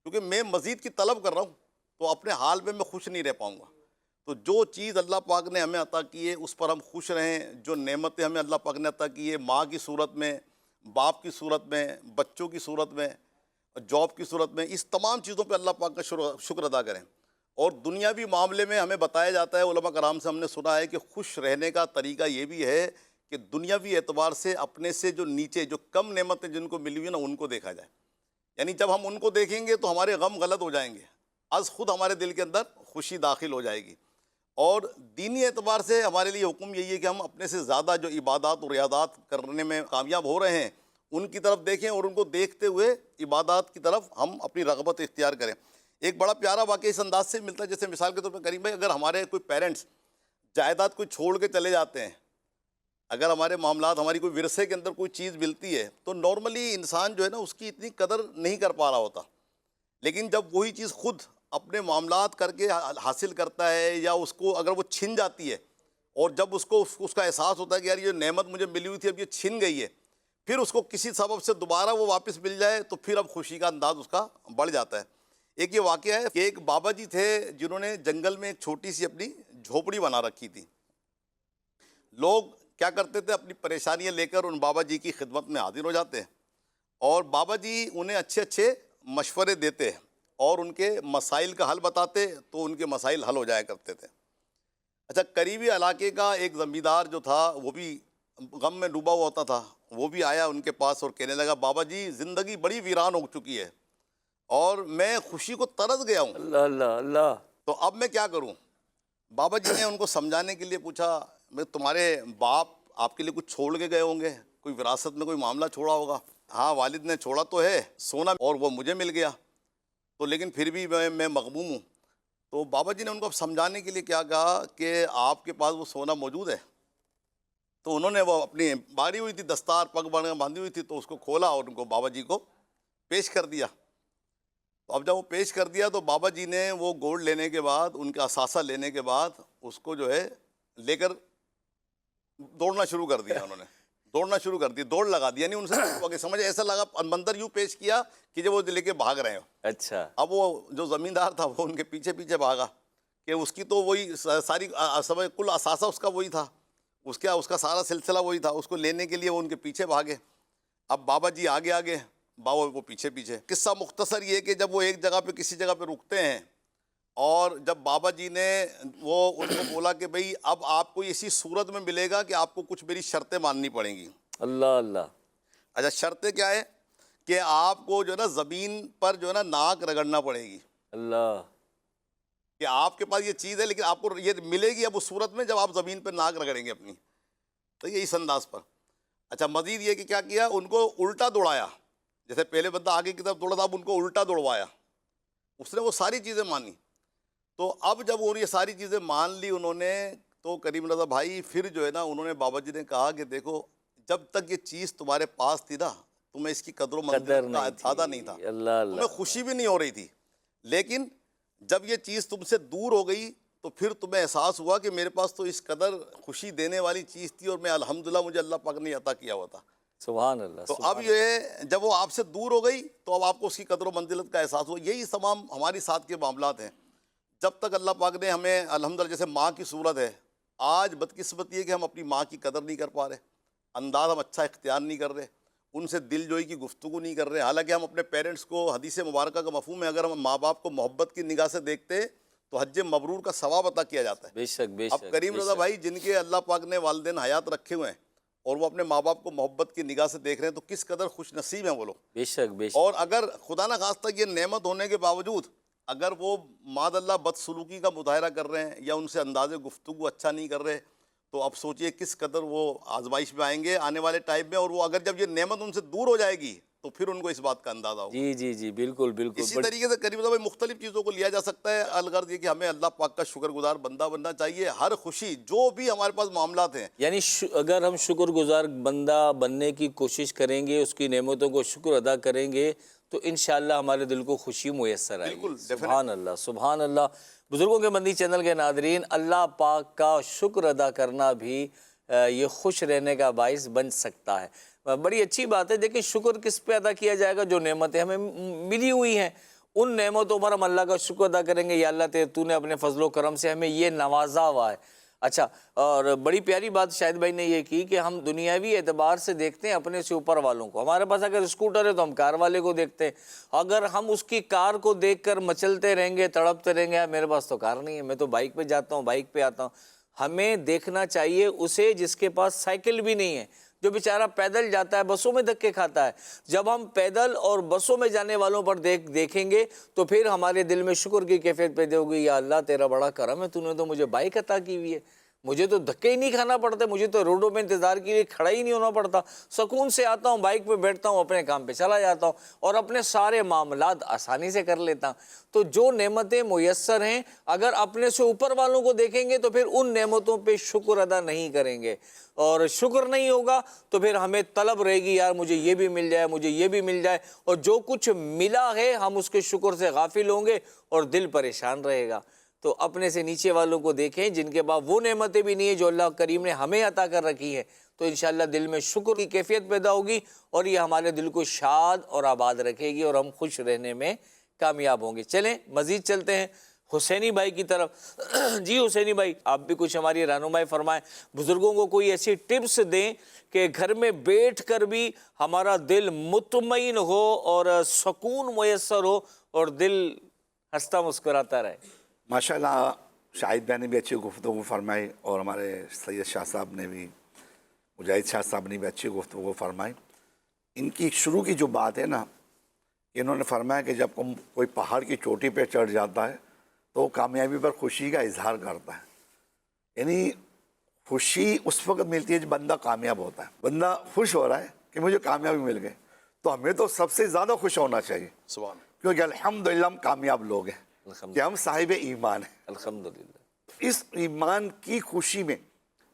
کیونکہ میں مزید کی طلب کر رہا ہوں، تو اپنے حال میں خوش نہیں رہ پاؤں گا۔ تو جو چیز اللہ پاک نے ہمیں عطا کی ہے اس پر ہم خوش رہیں، جو نعمتیں ہمیں اللہ پاک نے عطا کی ہے، ماں کی صورت میں، باپ کی صورت میں، بچوں کی صورت میں، جاب کی صورت میں، اس تمام چیزوں پہ اللہ پاک کا شکر ادا کریں۔ اور دنیاوی معاملے میں ہمیں بتایا جاتا ہے، علماء کرام سے ہم نے سنا ہے کہ خوش رہنے کا طریقہ یہ بھی ہے کہ دنیاوی اعتبار سے اپنے سے جو نیچے، جو کم نعمتیں جن کو ملی ہوئی ہیں نا، ان کو دیکھا جائے۔ یعنی جب ہم ان کو دیکھیں گے تو ہمارے غم غلط ہو جائیں گے، از خود ہمارے دل کے اندر خوشی داخل ہو جائے گی۔ اور دینی اعتبار سے ہمارے لیے حکم یہی ہے کہ ہم اپنے سے زیادہ جو عبادات اور ریاضات کرنے میں کامیاب ہو رہے ہیں ان کی طرف دیکھیں، اور ان کو دیکھتے ہوئے عبادات کی طرف ہم اپنی رغبت اختیار کریں۔ ایک بڑا پیارا واقعہ اس انداز سے ملتا ہے، جیسے مثال کے طور پر کریم بھائی، اگر ہمارے کوئی پیرنٹس جائیداد کوئی چھوڑ کے چلے جاتے ہیں، اگر ہمارے معاملات، ہماری کوئی ورثے کے اندر کوئی چیز ملتی ہے، تو نارملی انسان جو ہے نا اس کی اتنی قدر نہیں کر پا رہا ہوتا، لیکن جب وہی چیز خود اپنے معاملات کر کے حاصل کرتا ہے، یا اس کو اگر وہ چھن جاتی ہے، اور جب اس کو اس کا احساس ہوتا ہے کہ یار یہ نعمت مجھے ملی ہوئی تھی اب یہ چھن گئی ہے، پھر اس کو کسی سبب سے دوبارہ وہ واپس مل جائے تو پھر اب خوشی کا انداز اس کا بڑھ جاتا ہے۔ ایک یہ واقعہ ہے کہ ایک بابا جی تھے جنہوں نے جنگل میں ایک چھوٹی سی اپنی جھوپڑی بنا رکھی تھی۔ لوگ کیا کرتے تھے، اپنی پریشانیاں لے کر ان بابا جی کی خدمت میں حاضر ہو جاتے ہیں، اور بابا جی انہیں اچھے اچھے مشورے دیتے اور ان کے مسائل کا حل بتاتے، تو ان کے مسائل حل ہو جایا کرتے تھے۔ اچھا، قریبی علاقے کا ایک زمیندار جو تھا وہ بھی غم میں ڈوبا ہوا ہوتا تھا، وہ بھی آیا ان کے پاس اور کہنے لگا، بابا جی زندگی بڑی ویران ہو چکی ہے، اور میں خوشی کو ترس گیا ہوں. اللہ اللہ اللہ. تو اب میں کیا کروں؟ بابا جی نے ان کو سمجھانے کے لیے پوچھا میں تمہارے باپ آپ کے لیے کچھ چھوڑ کے گئے ہوں گے, کوئی وراثت میں کوئی معاملہ چھوڑا ہوگا. ہاں والد نے چھوڑا تو ہے سونا, اور وہ مجھے مل گیا, تو لیکن پھر بھی میں مغموم ہوں. تو بابا جی نے ان کو سمجھانے کے لیے کیا کہا کہ آپ کے پاس وہ سونا موجود ہے. تو انہوں نے وہ اپنی باری ہوئی تھی دستار پگ باندھی ہوئی تھی, تو اس کو کھولا اور ان کو بابا جی کو پیش کر دیا. تو اب جب وہ پیش کر دیا تو بابا جی نے وہ گولڈ لینے کے بعد, ان کا اثاثہ لینے کے بعد اس کو جو ہے لے کر دوڑنا شروع کر دیا. انہوں نے دوڑنا شروع کر دی, دوڑ لگا دی, یعنی ان سے سمجھ ایسا لگا منظر یوں پیش کیا کہ جب وہ لے کے بھاگ رہے ہو. اچھا. اب وہ جو زمیندار تھا وہ ان کے پیچھے پیچھے بھاگا کہ اس کی تو وہی ساری سمجھ کل اثاثہ اس کا وہی تھا, اس کا سارا سلسلہ وہی تھا, اس کو لینے کے لیے وہ ان کے پیچھے بھاگے. اب بابا جی آگے آگے, بابا وہ پیچھے پیچھے. قصہ مختصر یہ کہ جب وہ ایک جگہ پہ کسی جگہ پہ رکتے ہیں, اور جب بابا جی نے وہ ان کو بولا کہ بھئی اب آپ کو اسی صورت میں ملے گا کہ آپ کو کچھ میری شرطیں ماننی پڑیں گی. اللہ اللہ. اچھا شرطیں کیا ہے کہ آپ کو جو ہے نا زمین پر جو ہے نا ناک رگڑنا پڑے گی. اللہ. کہ آپ کے پاس یہ چیز ہے لیکن آپ کو یہ ملے گی اب اس صورت میں جب آپ زمین پہ ناک رگڑیں گے اپنی. تو یہ اس انداز پر. اچھا مزید یہ کہ کیا کیا, ان کو الٹا دوڑایا, جیسے پہلے بندہ آگے کی طرف دوڑا تھا اب ان کو الٹا دوڑوایا. اس نے وہ ساری چیزیں مانی. تو اب جب وہ یہ ساری چیزیں مان لی انہوں نے, تو کریم رضا بھائی پھر جو ہے نا انہوں نے بابا جی نے کہا کہ دیکھو جب تک یہ چیز تمہارے پاس تھی نا تمہیں اس کی قدر و منزلت کا اندازہ نہیں تھا, اللہ اللہ. تمہیں خوشی بھی نہیں ہو رہی تھی, لیکن جب یہ چیز تم سے دور ہو گئی تو پھر تمہیں احساس ہوا کہ میرے پاس تو اس قدر خوشی دینے والی چیز تھی اور میں الحمدللہ مجھے اللہ پاک نے عطا کیا ہوا تھا. سبحان اللہ. تو اب یہ جب وہ آپ سے دور ہو گئی تو اب آپ کو اس کی قدر و منزلت کا احساس ہوا. یہی تمام ہماری ساتھ کے معاملات ہیں. جب تک اللہ پاک نے ہمیں الحمدللہ, جیسے ماں کی صورت ہے, آج بدقسمت یہ کہ ہم اپنی ماں کی قدر نہیں کر پا رہے, انداز ہم اچھا اختیار نہیں کر رہے, ان سے دل جوئی کی گفتگو نہیں کر رہے. حالانکہ ہم اپنے پیرنٹس کو, حدیث مبارکہ کا مفہوم ہے, اگر ہم ماں باپ کو محبت کی نگاہ سے دیکھتے تو حج مبرور کا ثواب عطا کیا جاتا ہے. بے شک بے شک. اب کریم رضا بھائی جن کے اللہ پاک نے والدین حیات رکھے ہوئے ہیں اور وہ اپنے ماں باپ کو محبت کی نگاہ سے دیکھ رہے ہیں تو کس قدر خوش نصیب ہیں وہ لوگ. بے شک بے شک. اور اگر خدا نہ خواستہ یہ نعمت ہونے کے باوجود اگر وہ معاذ اللہ بدسلوکی کا مظاہرہ کر رہے ہیں یا ان سے انداز گفتگو اچھا نہیں کر رہے, تو اب سوچئے کس قدر وہ آزمائش میں آئیں گے آنے والے ٹائم میں. اور وہ اگر جب یہ نعمت ان سے دور ہو جائے گی تو پھر ان کو اس بات کا اندازہ ہوگا. جی جی جی بالکل بالکل. اسی طریقے سے کریم صاحب مختلف چیزوں کو لیا جا سکتا ہے. الغرض یہ کہ ہمیں اللہ پاک کا شکر گزار بندہ بننا چاہیے. ہر خوشی جو بھی ہمارے پاس معاملات ہیں, یعنی اگر ہم شکر گزار بندہ بننے کی کوشش کریں گے, اس کی نعمتوں کو شکر ادا کریں گے, تو انشاءاللہ ہمارے دل کو خوشی میسر آئے گی. سبحان اللہ سبحان اللہ. بزرگوں کے مندی چینل کے ناظرین, اللہ پاک کا شکر ادا کرنا بھی یہ خوش رہنے کا باعث بن سکتا ہے. بڑی اچھی بات ہے. دیکھیں شکر کس پہ ادا کیا جائے گا؟ جو نعمتیں ہمیں ملی ہوئی ہیں ان نعمتوں پر ہم اللہ کا شکر ادا کریں گے. یا اللہ تو نے اپنے فضل و کرم سے ہمیں یہ نوازا ہوا ہے. اچھا, اور بڑی پیاری بات شاہد بھائی نے یہ کی کہ ہم دنیاوی اعتبار سے دیکھتے ہیں اپنے سے اوپر والوں کو. ہمارے پاس اگر اسکوٹر ہے تو ہم کار والے کو دیکھتے ہیں. اگر ہم اس کی کار کو دیکھ کر مچلتے رہیں گے, تڑپتے رہیں گے, میرے پاس تو کار نہیں ہے, میں تو بائک پہ جاتا ہوں, بائک پہ آتا ہوں. ہمیں دیکھنا چاہیے اسے جس کے پاس سائیکل بھی نہیں ہے, جو بیچارہ پیدل جاتا ہے, بسوں میں دھکے کھاتا ہے. جب ہم پیدل اور بسوں میں جانے والوں پر دیکھیں گے تو پھر ہمارے دل میں شکر کی کیفیت پیدا ہوگی. یا اللہ تیرا بڑا کرم ہے, تو نے تو مجھے بائک عطا کی ہوئی ہے, مجھے تو دھکے ہی نہیں کھانا پڑتے, مجھے تو روڈوں پہ انتظار کے لیے کھڑا ہی نہیں ہونا پڑتا. سکون سے آتا ہوں, بائک پہ بیٹھتا ہوں, اپنے کام پہ چلا جاتا ہوں اور اپنے سارے معاملات آسانی سے کر لیتا ہوں. تو جو نعمتیں میسر ہیں اگر اپنے سے اوپر والوں کو دیکھیں گے تو پھر ان نعمتوں پہ شکر ادا نہیں کریں گے, اور شکر نہیں ہوگا تو پھر ہمیں طلب رہے گی, یار مجھے یہ بھی مل جائے, مجھے یہ بھی مل جائے. اور جو کچھ ملا ہے ہم اس کے شکر سے غافل ہوں گے اور دل پریشان رہے گا. تو اپنے سے نیچے والوں کو دیکھیں جن کے بعد وہ نعمتیں بھی نہیں ہیں جو اللہ کریم نے ہمیں عطا کر رکھی ہے, تو انشاءاللہ دل میں شکر کی کیفیت پیدا ہوگی اور یہ ہمارے دل کو شاد اور آباد رکھے گی اور ہم خوش رہنے میں کامیاب ہوں گے. چلیں مزید چلتے ہیں حسینی بھائی کی طرف. جی حسینی بھائی, آپ بھی کچھ ہماری رہنمائی فرمائیں. بزرگوں کو کوئی ایسی ٹپس دیں کہ گھر میں بیٹھ کر بھی ہمارا دل مطمئن ہو اور سکون میسر ہو اور دل ہنستا مسکراتا رہے. ماشاءاللہ شاہد بھائی نے بھی اچھی گفتگو فرمائی اور ہمارے سید شاہ صاحب نے بھی, مجاہد شاہ صاحب نے بھی اچھی گفتگو فرمائی. ان کی شروع کی جو بات ہے نا کہ انہوں نے فرمایا کہ جب کوئی پہاڑ کی چوٹی پہ چڑھ جاتا ہے تو وہ کامیابی پر خوشی کا اظہار کرتا ہے. یعنی خوشی اس وقت ملتی ہے جب بندہ کامیاب ہوتا ہے. بندہ خوش ہو رہا ہے کہ مجھے کامیابی مل گئی, تو ہمیں تو سب سے زیادہ خوش ہونا چاہیے, سبحان کیونکہ الحمدللہ ہم کامیاب لوگ ہیں کہ ہم صاحب ایمان ہیں. الحمدللہ. اس ایمان کی خوشی میں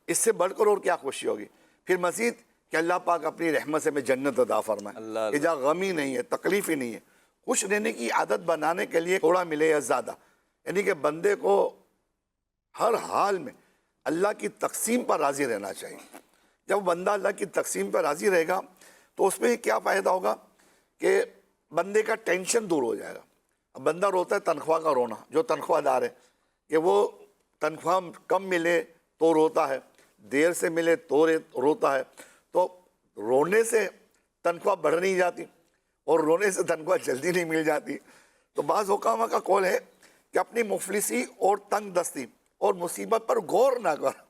اس سے بڑھ کر اور کیا خوشی ہوگی. پھر مزید کہ اللہ پاک اپنی رحمت سے ہمیں جنت عطا فرمائے کہ جہاں غم ہی نہیں ہے, تکلیف ہی نہیں ہے. خوش رہنے کی عادت بنانے کے لیے تھوڑا ملے یا زیادہ, یعنی کہ بندے کو ہر حال میں اللہ کی تقسیم پر راضی رہنا چاہیے. جب بندہ اللہ کی تقسیم پر راضی رہے گا تو اس میں کیا فائدہ ہوگا کہ بندے کا ٹینشن دور ہو جائے گا. اب بندہ روتا ہے تنخواہ کا رونا, جو تنخواہ دار ہے کہ وہ تنخواہ کم ملے تو روتا ہے, دیر سے ملے تو روتا ہے. تو رونے سے تنخواہ بڑھ نہیں جاتی اور رونے سے تنخواہ جلدی نہیں مل جاتی. تو بعض حکامہ کا قول ہے کہ اپنی مفلسی اور تنگ دستی اور مصیبت پر غور نہ کر.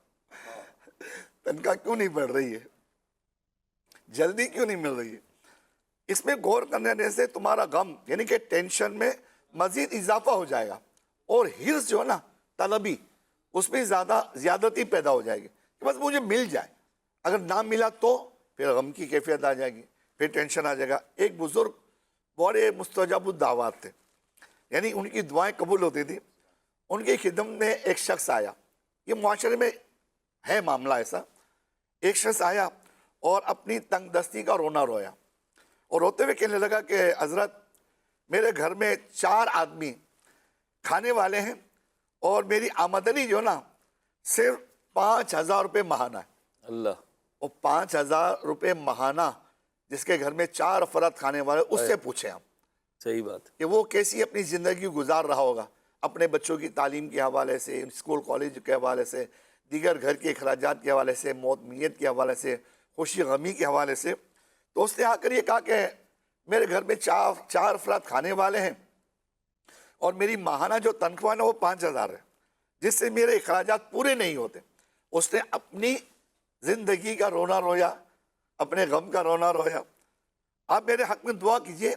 تنخواہ کیوں نہیں بڑھ رہی ہے, جلدی کیوں نہیں مل رہی ہے, اس میں غور کرنے سے تمہارا غم یعنی کہ ٹینشن میں مزید اضافہ ہو جائے گا, اور حرص جو ہے نا طلبی, اس میں زیادتی پیدا ہو جائے گی کہ بس مجھے مل جائے. اگر نہ ملا تو پھر غم کی کیفیت آ جائے گی, پھر ٹینشن آ جائے گا. ایک بزرگ بڑے مستجاب الدعوات تھے, یعنی ان کی دعائیں قبول ہوتی تھی. ان کی خدمت میں ایک شخص آیا, یہ معاشرے میں ہے معاملہ ایسا. ایک شخص آیا اور اپنی تنگ دستی کا رونا رویا, اور روتے ہوئے کہنے لگا کہ حضرت میرے گھر میں 4 آدمی کھانے والے ہیں اور میری آمدنی جو نا صرف 5,000 روپے ماہانہ ہے. اللہ. اور 5,000 روپے ماہانہ جس کے گھر میں 4 افراد کھانے والے, اس سے پوچھیں ہم صحیح بات. کہ وہ کیسی اپنی زندگی گزار رہا ہوگا, اپنے بچوں کی تعلیم کے حوالے سے, اسکول کالج کے حوالے سے, دیگر گھر کے اخراجات کے حوالے سے, موت میت کے حوالے سے, خوشی غمی کے حوالے سے. تو اس نے آ کر یہ کہا کہ میرے گھر میں 4 افراد کھانے والے ہیں اور میری ماہانہ جو تنخواہ ہے وہ 5,000 ہے, جس سے میرے اخراجات پورے نہیں ہوتے. اس نے اپنی زندگی کا رونا رویا, اپنے غم کا رونا رویا. آپ میرے حق میں دعا کیجئے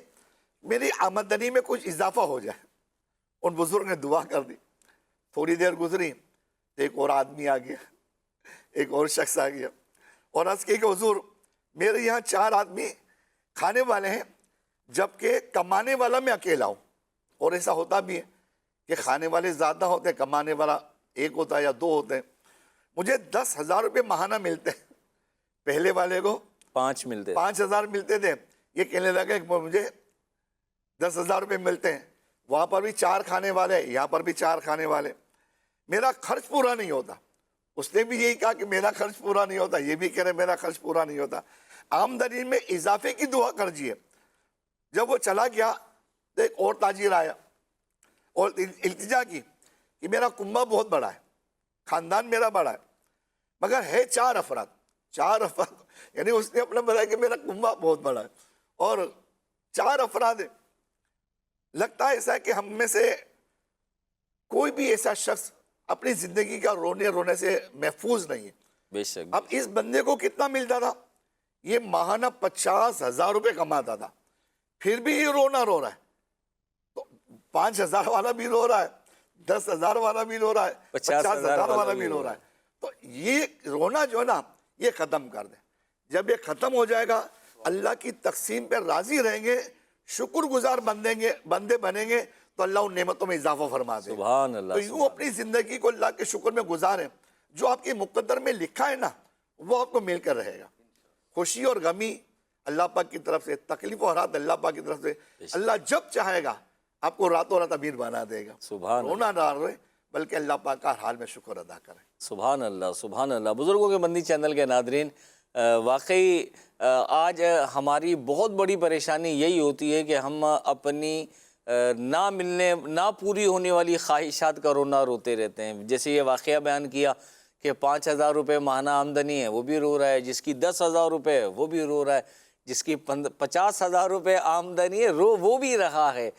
میری آمدنی میں کچھ اضافہ ہو جائے. ان بزرگ نے دعا کر دی. تھوڑی دیر گزری تو ایک اور آدمی آ گیا, ایک اور شخص آ گیا اور عرض کی کہ حضور میرے یہاں 4 آدمی کھانے والے ہیں جبکہ کمانے والا میں اکیلا ہوں. اور ایسا ہوتا بھی ہے کہ کھانے والے زیادہ ہوتے ہیں, کمانے والا ایک ہوتا ہے یا 2 ہوتے ہیں. مجھے 10,000 روپے ماہانہ ملتے ہیں, پہلے والے کو 5 ملتے, 5,000 ملتے تھے. یہ کہنے لگا کہ مجھے 10,000 روپے ملتے ہیں, وہاں پر بھی 4 کھانے والے, یہاں پر بھی 4 کھانے والے, میرا خرچ پورا نہیں ہوتا. اس نے بھی یہی کہا کہ میرا خرچ پورا نہیں ہوتا, یہ بھی کہہ رہے میرا خرچ پورا نہیں ہوتا. آمدنی میں اضافے کی دعا کرجیے. جب وہ چلا گیا تو ایک اور تاجر آیا اور التجا کی کہ میرا کنبہ بہت بڑا ہے, خاندان میرا بڑا ہے, مگر ہے 4 افراد. 4 افراد یعنی اس نے اپنا بتایا کہ میرا کنبہ بہت بڑا ہے اور 4 افراد ہیں. لگتا ہے ایسا ہے کہ ہم میں سے کوئی بھی ایسا شخص اپنی زندگی کا رونے سے محفوظ نہیں ہے. بے شک. اب اس بندے کو کتنا ملتا تھا, یہ ماہانہ 50,000 روپے کماتا تھا, پھر بھی یہ رونا رو رہا ہے. تو 5,000 والا بھی رو رہا ہے, 10,000 والا بھی رو رہا ہے, 50,000 والا بھی رو رہا ہے. تو یہ رونا جو ہے نا یہ ختم کر دیں. جب یہ ختم ہو جائے گا, اللہ کی تقسیم پہ راضی رہیں گے, شکر گزار بندے بنیں گے, تو اللہ ان نعمتوں میں اضافہ فرما دے. سبحان اللہ. تو یوں اپنی زندگی کو اللہ کے شکر میں گزاریں. جو آپ کے مقدر میں لکھا ہے نا وہ آپ کو مل کر رہے گا. خوشی اور غمی اللہ پاک کی طرف سے, تکلیف و حالات اللہ پاک کی طرف سے. اللہ جب چاہے گا آپ کو راتوں رات امیر بنا دے گا. سبحان اللہ. رونا نہ روئے بلکہ اللہ پاک کا ہر حال میں شکر ادا کریں. سبحان اللہ. سبحان اللہ. بزرگوں کے مندی چینل کے ناظرین, واقعی آج ہماری بہت بڑی پریشانی یہی ہوتی ہے کہ ہم اپنی نہ پوری ہونے والی خواہشات کا رونا روتے رہتے ہیں. جیسے یہ واقعہ بیان کیا کہ 5,000 روپے ماہانہ آمدنی ہے وہ بھی رو رہا ہے, جس کی 10,000 روپے ہے وہ بھی رو رہا ہے, جس کی 50,000 روپے آمدنی ہے وہ بھی رہا ہے.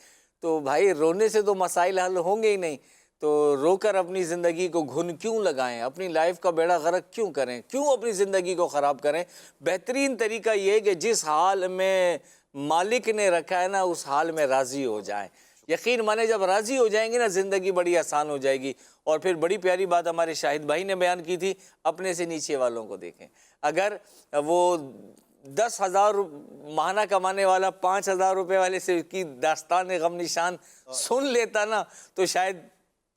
تو بھائی رونے سے تو مسائل حل ہوں گے ہی نہیں. تو رو کر اپنی زندگی کو گھن کیوں لگائیں, اپنی لائف کا بیڑا غرق کیوں کریں, کیوں اپنی زندگی کو خراب کریں. بہترین طریقہ یہ ہے کہ جس حال میں مالک نے رکھا ہے نا اس حال میں راضی ہو جائیں. یقین مانے جب راضی ہو جائیں گے نا زندگی بڑی آسان ہو جائے گی. اور پھر بڑی پیاری بات ہمارے شاہد بھائی نے بیان کی تھی, اپنے سے نیچے والوں کو دیکھیں. اگر وہ 10,000 ماہانہ کمانے والا 5,000 روپے والے سے کی داستان غم نشان سن لیتا نا تو شاید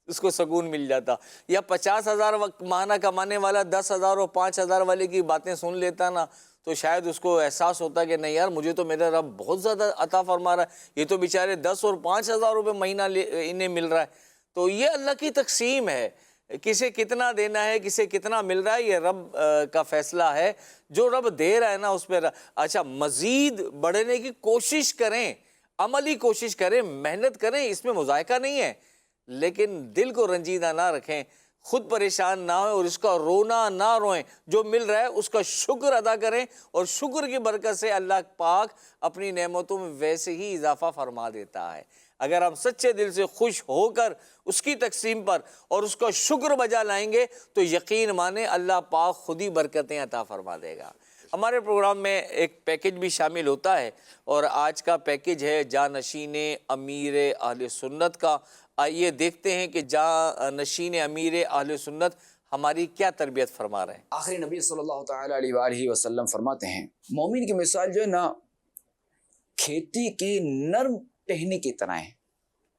اس کو سکون مل جاتا. یا 50,000 ماہانہ کمانے والا 10,000 اور 5,000 والے کی باتیں سن لیتا نا تو شاید اس کو احساس ہوتا کہ نہیں یار مجھے تو میرا رب بہت زیادہ عطا فرما رہا ہے, یہ تو بیچارے 10 اور 5,000 روپے مہینہ انہیں مل رہا ہے. تو یہ اللہ کی تقسیم ہے, کسے کتنا دینا ہے کسے کتنا مل رہا ہے یہ رب کا فیصلہ ہے. جو رب دے رہا ہے نا اس پہ اچھا مزید بڑھنے کی کوشش کریں, عملی کوشش کریں, محنت کریں, اس میں مذائقہ نہیں ہے, لیکن دل کو رنجیدہ نہ رکھیں, خود پریشان نہ ہوئیں اور اس کا رونا نہ روئیں. جو مل رہا ہے اس کا شکر ادا کریں اور شکر کی برکت سے اللہ پاک اپنی نعمتوں میں ویسے ہی اضافہ فرما دیتا ہے. اگر ہم سچے دل سے خوش ہو کر اس کی تقسیم پر اور اس کا شکر بجا لائیں گے تو یقین مانیں اللہ پاک خود ہی برکتیں عطا فرما دے گا. ہمارے پروگرام میں ایک پیکج بھی شامل ہوتا ہے اور آج کا پیکج ہے جانشین امیر اہل سنت کا. آئیے دیکھتے ہیں کہ جانشین امیر اہل سنت ہماری کیا تربیت فرما رہے ہیں. آخری نبی صلی اللہ تعالیٰ علیہ وآلہ وسلم فرماتے ہیں مومن کی مثال جو ہے نا کھیتی کی نرم ٹہنی کی طرح ہے,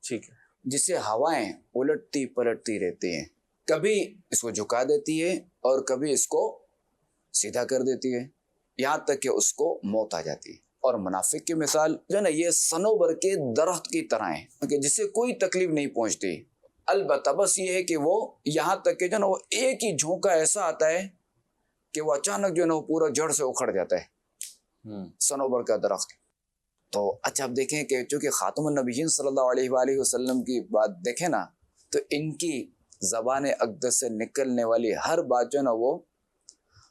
ٹھیک ہے, جسے ہوائیں الٹتی پلٹتی رہتی ہیں, کبھی اس کو جھکا دیتی ہے اور کبھی اس کو سیدھا کر دیتی ہے, یہاں تک کہ اس کو موت آ جاتی ہے. اور منافق کی مثال جو ہے نا یہ صنوبر کے درخت کی طرح ہے کہ جسے کوئی تکلیف نہیں پہنچتی, البتہ بس یہ ہے کہ وہ یہاں تک کہ جو ہے نا وہ ایک ہی جھونکا ایسا آتا ہے کہ وہ اچانک جو ہے نا وہ پورا جڑ سے اکھڑ جاتا ہے صنوبر کا درخت. تو اچھا اب دیکھیں کہ چونکہ خاتم النبیین صلی اللہ علیہ وآلہ وسلم کی بات دیکھیں نا تو ان کی زبان اقدس سے نکلنے والی ہر بات جو ہے نا وہ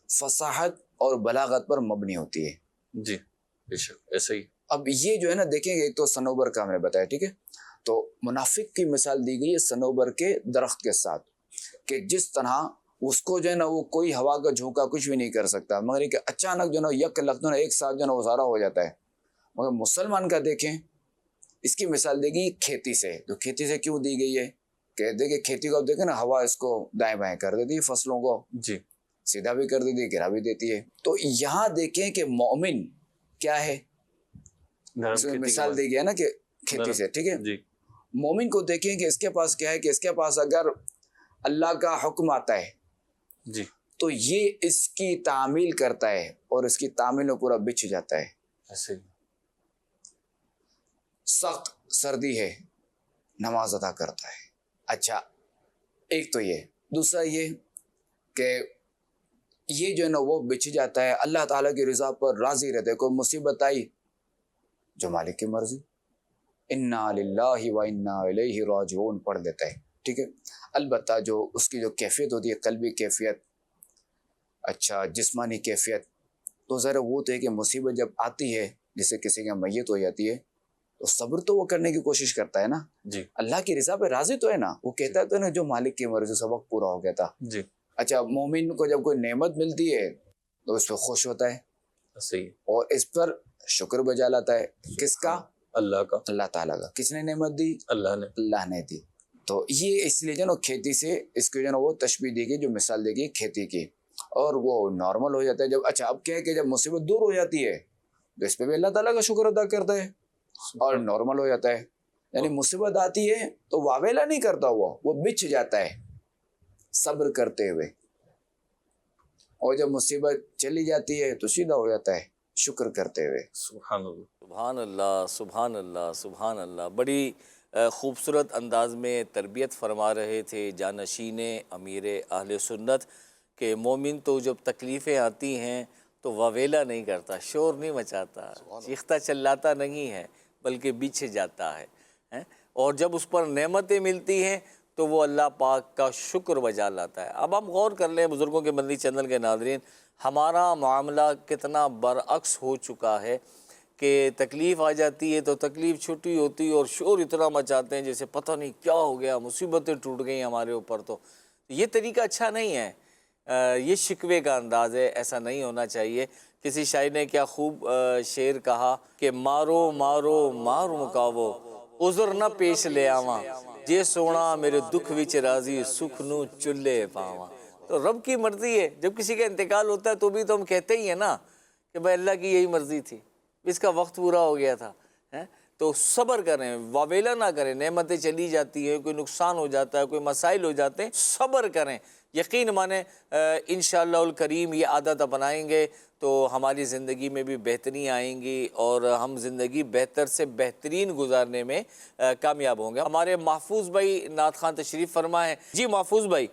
فصاحت اور بلاغت پر مبنی ہوتی ہے. جی بے شک ایسا ہی. اب یہ جو ہے نا دیکھیں گے ایک تو صنوبر کا ہم نے بتایا, ٹھیک ہے, تو منافق کی مثال دی گئی ہے صنوبر کے درخت کے ساتھ کہ جس طرح اس کو جو ہے نا وہ کوئی ہوا کا جھونکا کچھ بھی نہیں کر سکتا, مگر کہ اچانک جو ہے نا یک لگتا ہے ایک ساتھ جو ہے نا وہ سارا ہو جاتا ہے. مگر مسلمان کا دیکھیں اس کی مثال دے گی کھیتی سے. تو کھیتی سے کیوں دی گئی ہے کہ دیکھیں کھیتی کو اب دیکھیں نا ہوا اس کو دائیں بائیں کر دیتی ہے, فصلوں کو جی سیدھا بھی کر دیتی ہے, گرا بھی دیتی ہے. تو یہاں دیکھیں کہ مومن کیا ہے, مثال دی گئی ہے نا کہ کھیتی سے, ٹھیک ہے. جی مومن کو دیکھیں کہ اس کے پاس کیا ہے کہ اس کے پاس اگر اللہ کا حکم آتا ہے جی تو یہ اس کی تعمیل کرتا ہے اور اس کی تعمیل میں پورا بچھ جاتا ہے. ایسے ہی. سخت سردی ہے نماز ادا کرتا ہے. اچھا ایک تو یہ, دوسرا یہ کہ یہ جو ہے نا وہ بچھ جاتا ہے, اللہ تعالیٰ کی رضا پر راضی رہتا ہے. کوئی مصیبت آئی جو مالک کی مرضی, انا للہ و انا الیہ راجعون پڑھ لیتا ہے, ٹھیک ہے. البتہ جو اس کی جو کیفیت ہوتی ہے قلبی کیفیت, اچھا جسمانی کیفیت, تو ذرا وہ تو ہے کہ مصیبت جب آتی ہے جسے کسی کا میت ہو جاتی ہے تو صبر تو وہ کرنے کی کوشش کرتا ہے نا, جی اللہ کی رضا پہ راضی تو ہے نا, وہ کہتا ہے تو نا جو مالک کی مرضی سے وقت پورا ہو گیا تھا. جی اچھا مومن کو جب کوئی نعمت ملتی ہے تو اس پہ خوش ہوتا ہے صحیح, اور اس پر شکر بجا لاتا ہے. کس کا؟ اللہ کا, اللہ تعالیٰ کا. کس نے نعمت دی؟ اللہ نے. اللہ نے دی. تو یہ اس لیے جو نا کھیتی سے اس کو جو نا وہ تشبیہ دی گئی, جو مثال دی گئی کھیتی کی, اور وہ نارمل ہو جاتا ہے جب. اچھا اب کیا ہے کہ جب مصیبت دور ہو جاتی ہے تو اس پہ بھی اللہ تعالیٰ کا شکر ادا کرتا ہے اور نارمل ہو جاتا ہے. یعنی مصیبت آتی ہے تو واویلا نہیں کرتا, وہ بچھ جاتا ہے صبر کرتے ہوئے, اور جب مصیبت چلی جاتی ہے تو سیدھا ہو جاتا ہے شکر کرتے ہوئے. سبحان اللہ سبحان اللہ سبحان اللہ سبحان اللہ. بڑی خوبصورت انداز میں تربیت فرما رہے تھے جانشین امیر اہل سنت کہ مومن تو جب تکلیفیں آتی ہیں تو واویلا نہیں کرتا, شور نہیں مچاتا, چیختا چلاتا نہیں ہے, بلکہ بچھ جاتا ہے. اور جب اس پر نعمتیں ملتی ہیں تو وہ اللہ پاک کا شکر بجا لاتا ہے. اب ہم غور کر لیں بزرگوں کے مدنی چینل کے ناظرین, ہمارا معاملہ کتنا برعکس ہو چکا ہے کہ تکلیف آ جاتی ہے تو تکلیف چھٹی ہوتی ہے اور شور اتنا مچاتے ہیں جیسے پتہ نہیں کیا ہو گیا, مصیبتیں ٹوٹ گئیں ہمارے اوپر. تو یہ طریقہ اچھا نہیں ہے. یہ شکوے کا انداز ہے، ایسا نہیں ہونا چاہیے۔ کسی شاعر نے کیا خوب شعر کہا کہ مارو مارو مارو مکاوو عذر نہ پیش لے آواں، جے سونا میرے دکھ وچ راضی سکھ نو چلے پاواں۔ تو رب کی مرضی ہے، جب کسی کا انتقال ہوتا ہے تو بھی تو ہم کہتے ہی ہیں نا کہ بھائی اللہ کی یہی مرضی تھی، اس کا وقت پورا ہو گیا تھا۔ تو صبر کریں، واویلا نہ کریں، نعمتیں چلی جاتی ہیں، کوئی نقصان ہو جاتا ہے، کوئی مسائل ہو جاتے ہیں، صبر کریں، یقین مانیں انشاءاللہ الکریم یہ عادت اپنائیں گے تو ہماری زندگی میں بھی بہتری آئیں گی اور ہم زندگی بہتر سے بہترین گزارنے میں کامیاب ہوں گے۔ ہمارے محفوظ بھائی نعت خواں تشریف فرما ہے۔ جی محفوظ بھائی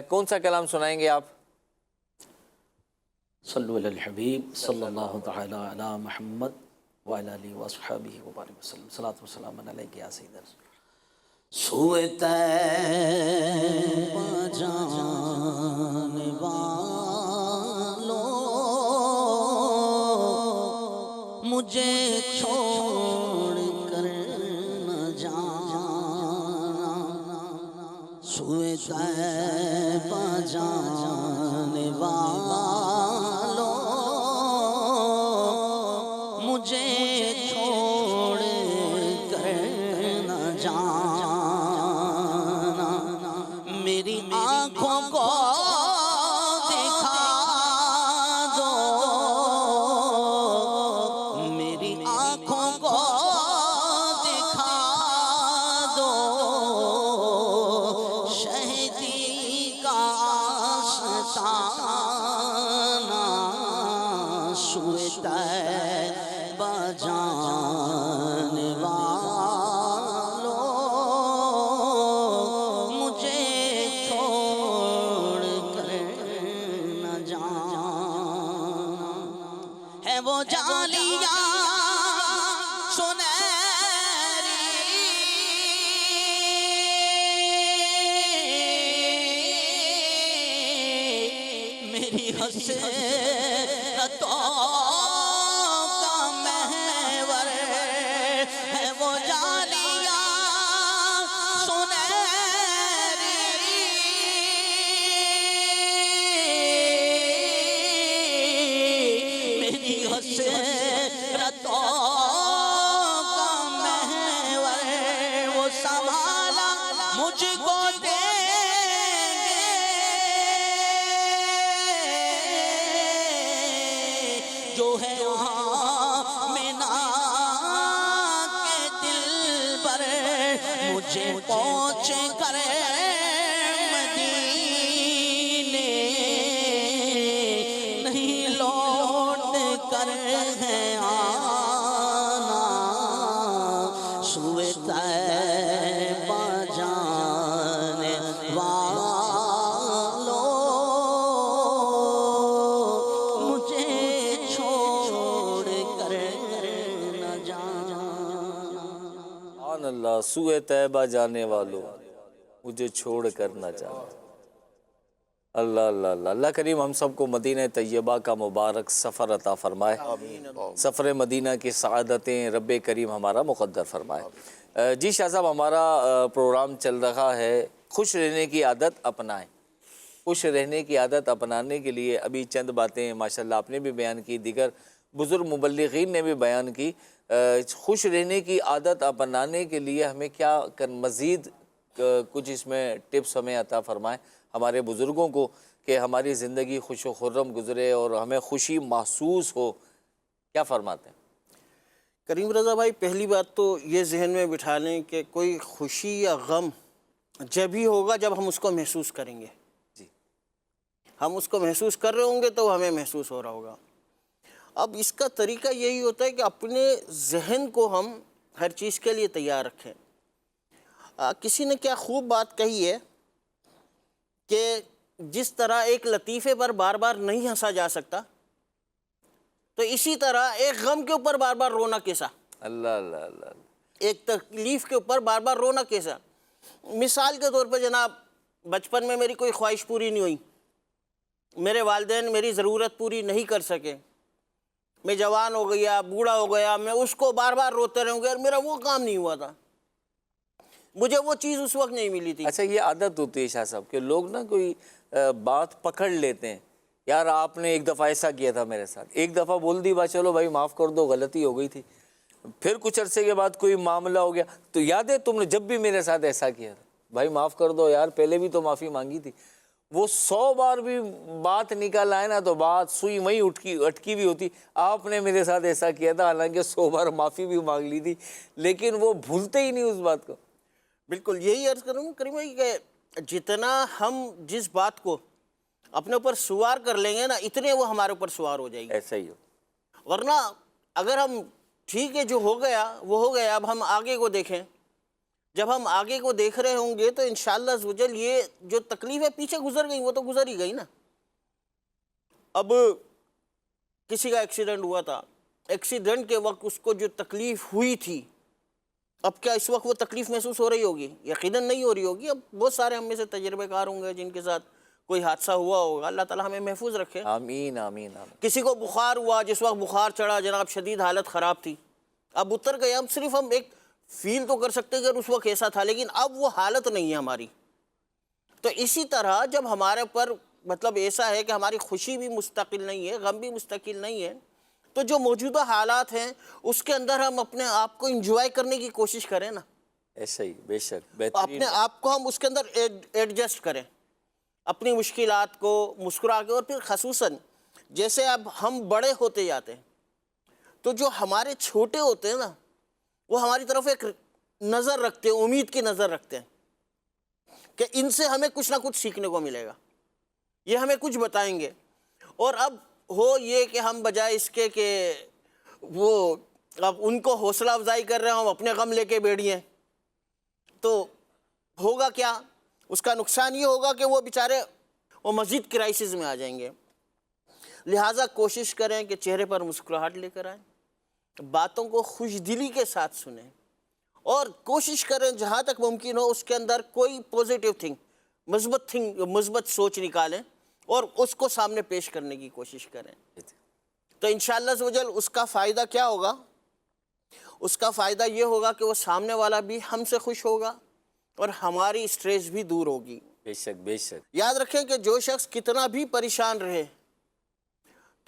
کون سا کلام سنائیں گے آپ؟ صلو علی الحبیب صلی اللہ تعالی علی محمد وعلی آلہ وصحبہ وبارک وسلم۔ صلاۃ وسلام علیک یا سید رسول اللہ۔ سوئے طیبہ جانے والو مجھے چھوڑ کر نہ جانا، سوئے طیبہ جانے والو مجھے چھوڑ کر نہ جانا، میری آنکھوں کو دکھا دو، میری آنکھوں کو دکھا دو، شہیدی کا آستانہ، سوئے طیبہ جانے والو مجھے چھوڑ کر نہ جانا، ہے وہ جالیاں سنہری، میری حسرتوں کا محور، ہے وہ جالیاں سنہری، میری حسرتوں کا محور، وہ سنبھالا مجھ کو جو ہے وہاں مینا کے دل پر، مجھے پہنچ کر مدینے نہیں لوٹ کر ہے آنا، سوئے طیبہ جانے والو مجھے چھوڑ کر نہ جانا۔ سبحان اللہ، سوئے طیبہ جانے والوں مجھے چھوڑ کر نہ جانا۔ اللہ اللہ اللہ، اللہ کریم ہم سب کو مدینہ طیبہ کا مبارک سفر عطا فرمائے، سفر مدینہ کی سعادتیں رب کریم ہمارا مقدر فرمائے۔ جی شاہ صاحب، ہمارا پروگرام چل رہا ہے خوش رہنے کی عادت اپنائیں۔ خوش رہنے کی عادت اپنانے کے لیے ابھی چند باتیں ماشاءاللہ آپ نے بھی بیان کی، دیگر بزرگ مبلغین نے بھی بیان کی۔ خوش رہنے کی عادت اپنانے کے لیے ہمیں کیا مزید کچھ اس میں ٹپس ہمیں عطا فرمائیں ہمارے بزرگوں کو کہ ہماری زندگی خوش و خرم گزرے اور ہمیں خوشی محسوس ہو، کیا فرماتے ہیں؟ کریم رضا بھائی، پہلی بات تو یہ ذہن میں بٹھا لیں کہ کوئی خوشی یا غم جب ہی ہوگا جب ہم اس کو محسوس کریں گے۔ جی، ہم اس کو محسوس کر رہے ہوں گے تو ہمیں محسوس ہو رہا ہوگا۔ اب اس کا طریقہ یہی ہوتا ہے کہ اپنے ذہن کو ہم ہر چیز کے لیے تیار رکھیں۔ کسی نے کیا خوب بات کہی ہے کہ جس طرح ایک لطیفے پر بار بار نہیں ہنسا جا سکتا، تو اسی طرح ایک غم کے اوپر بار بار رونا کیسا، اللہ اللہ اللہ، ایک تکلیف کے اوپر بار بار رونا کیسا۔ مثال کے طور پہ جناب، بچپن میں میری کوئی خواہش پوری نہیں ہوئی، میرے والدین میری ضرورت پوری نہیں کر سکے، میں جوان ہو گیا، بوڑھا ہو گیا، میں اس کو بار بار روتے رہوں گا، میرا وہ کام نہیں ہوا تھا، مجھے وہ چیز اس وقت نہیں ملی تھی. اچھا یہ عادت ہوتی ہے شاہ صاحب کہ لوگ نا کوئی بات پکڑ لیتے ہیں، یار آپ نے ایک دفعہ ایسا کیا تھا میرے ساتھ، ایک دفعہ بول دی بات، چلو بھائی معاف کر دو، غلطی ہو گئی تھی. پھر کچھ عرصے کے بعد کوئی معاملہ ہو گیا تو یاد ہے تم نے جب بھی میرے ساتھ ایسا کیا تھا، بھائی معاف کر دو یار، پہلے بھی تو معافی مانگی تھی. وہ 100 بار بھی بات نکال آئے نا تو بات سوئی وہیں اٹکی بھی ہوتی، آپ نے میرے ساتھ ایسا کیا تھا، حالانکہ 100 بار معافی بھی مانگ لی تھی، لیکن وہ بھولتے ہی نہیں اس بات کو. بالکل یہی عرض کروں گا کریم بھائی کہ جتنا ہم جس بات کو اپنے اوپر سوار کر لیں گے نا، اتنے وہ ہمارے اوپر سوار ہو جائے گی. ایسا ہی ہو. ورنہ اگر ہم ٹھیک ہے جو ہو گیا وہ ہو گیا، اب ہم آگے کو دیکھیں. جب ہم آگے کو دیکھ رہے ہوں گے تو انشاءاللہ عزوجل یہ جو تکلیف ہے پیچھے گزر گئی وہ تو گزر ہی گئی نا. اب کسی کا ایکسیڈنٹ ہوا تھا، ایکسیڈنٹ کے وقت اس کو جو تکلیف ہوئی تھی، اب کیا اس وقت وہ تکلیف محسوس ہو رہی ہوگی؟ یقیناً نہیں ہو رہی ہوگی. اب بہت سارے ہم میں سے تجربے کار ہوں گے جن کے ساتھ کوئی حادثہ ہوا ہوگا، اللہ تعالیٰ ہمیں محفوظ رکھے. آمین آمین آمین. کسی کو بخار ہوا، جس وقت بخار چڑھا جناب شدید حالت خراب تھی، اب اتر گئے. ہم صرف ہم ایک فیل تو کر سکتے ہیں کہ اس وقت ایسا تھا، لیکن اب وہ حالت نہیں ہے ہماری. تو اسی طرح جب ہمارے پر مطلب ایسا ہے کہ ہماری خوشی بھی مستقل نہیں ہے، غم بھی مستقل نہیں ہے، تو جو موجودہ حالات ہیں اس کے اندر ہم اپنے آپ کو انجوائے کرنے کی کوشش کریں نا. ایسا ہی بے شک بہترین. اپنے آپ کو ہم اس کے اندر ایڈجسٹ کریں، اپنی مشکلات کو مسکرا کے. اور پھر خصوصاً جیسے اب ہم بڑے ہوتے جاتے ہیں تو جو ہمارے چھوٹے ہوتے ہیں نا وہ ہماری طرف ایک نظر رکھتے ہیں، امید کی نظر رکھتے ہیں کہ ان سے ہمیں کچھ نہ کچھ سیکھنے کو ملے گا، یہ ہمیں کچھ بتائیں گے. اور اب ہو یہ کہ ہم بجائے اس کے کہ وہ اب ان کو حوصلہ افزائی کر رہے ہیں، ہم اپنے غم لے کے بیٹھے، تو ہوگا کیا؟ اس کا نقصان یہ ہوگا کہ وہ بیچارے وہ مزید کرائسس میں آ جائیں گے. لہٰذا کوشش کریں کہ چہرے پر مسکراہٹ لے کر آئیں، باتوں کو خوش دلی کے ساتھ سنیں، اور کوشش کریں جہاں تک ممکن ہو اس کے اندر کوئی پوزیٹیو مثبت سوچ نکالیں اور اس کو سامنے پیش کرنے کی کوشش کریں. تو انشاءاللہ عزوجل اس کا فائدہ کیا ہوگا؟ اس کا فائدہ یہ ہوگا کہ وہ سامنے والا بھی ہم سے خوش ہوگا اور ہماری اسٹریس بھی دور ہوگی. بے شک بے شک. یاد رکھیں کہ جو شخص کتنا بھی پریشان رہے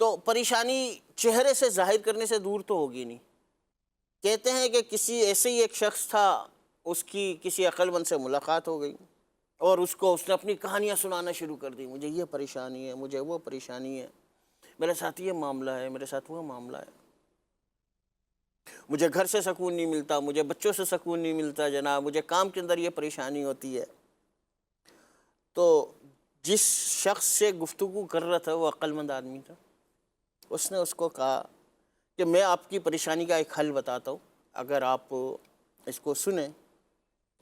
تو پریشانی چہرے سے ظاہر کرنے سے دور تو ہوگی نہیں. کہتے ہیں کہ کسی ایسے ہی ایک شخص تھا، اس کی کسی عقل مند سے ملاقات ہو گئی اور اس نے اپنی کہانیاں سنانا شروع کر دی. مجھے یہ پریشانی ہے، مجھے وہ پریشانی ہے، میرے ساتھ یہ معاملہ ہے، میرے ساتھ وہ معاملہ ہے، مجھے گھر سے سکون نہیں ملتا، مجھے بچوں سے سکون نہیں ملتا جناب، مجھے کام کے اندر یہ پریشانی ہوتی ہے. تو جس شخص سے گفتگو کر رہا تھا وہ عقل مند آدمی تھا. اس نے اس کو کہا کہ میں آپ کی پریشانی کا ایک حل بتاتا ہوں، اگر آپ اس کو سنیں.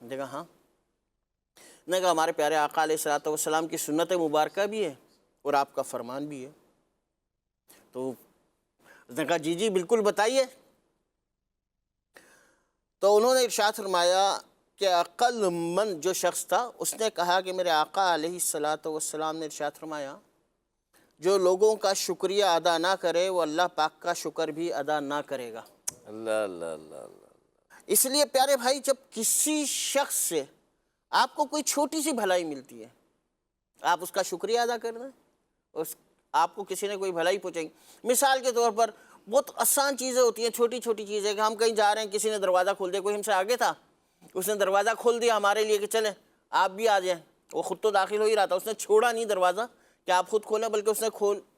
دیکھا ہاں. نے کہا ہمارے پیارے آقا علیہ الصلوۃ والسلام کی سنت مبارکہ بھی ہے اور آپ کا فرمان بھی ہے. تو اس نے کہا جی جی بالکل بتائیے. تو انہوں نے ارشاد فرمایا کہ عقل مند جو شخص تھا اس نے کہا کہ میرے آقا علیہ الصلوۃ والسلام نے ارشاد فرمایا جو لوگوں کا شکریہ ادا نہ کرے وہ اللہ پاک کا شکر بھی ادا نہ کرے گا. اللہ اللہ اللہ اللہ. اس لیے پیارے بھائی جب کسی شخص سے آپ کو کوئی چھوٹی سی بھلائی ملتی ہے آپ اس کا شکریہ ادا کر دیں. آپ کو کسی نے کوئی بھلائی پہنچائی، مثال کے طور پر بہت آسان چیزیں ہوتی ہیں، چھوٹی چھوٹی چیزیں کہ ہم کہیں جا رہے ہیں، کسی نے دروازہ کھول دیا، کوئی ہم سے آگے تھا اس نے دروازہ کھول دیا ہمارے لیے کہ چلیں آپ بھی آ جائیں. وہ خود تو داخل ہو ہی رہا تھا، اس نے چھوڑا نہیں دروازہ کہ آپ خود کھولیں، بلکہ اس نے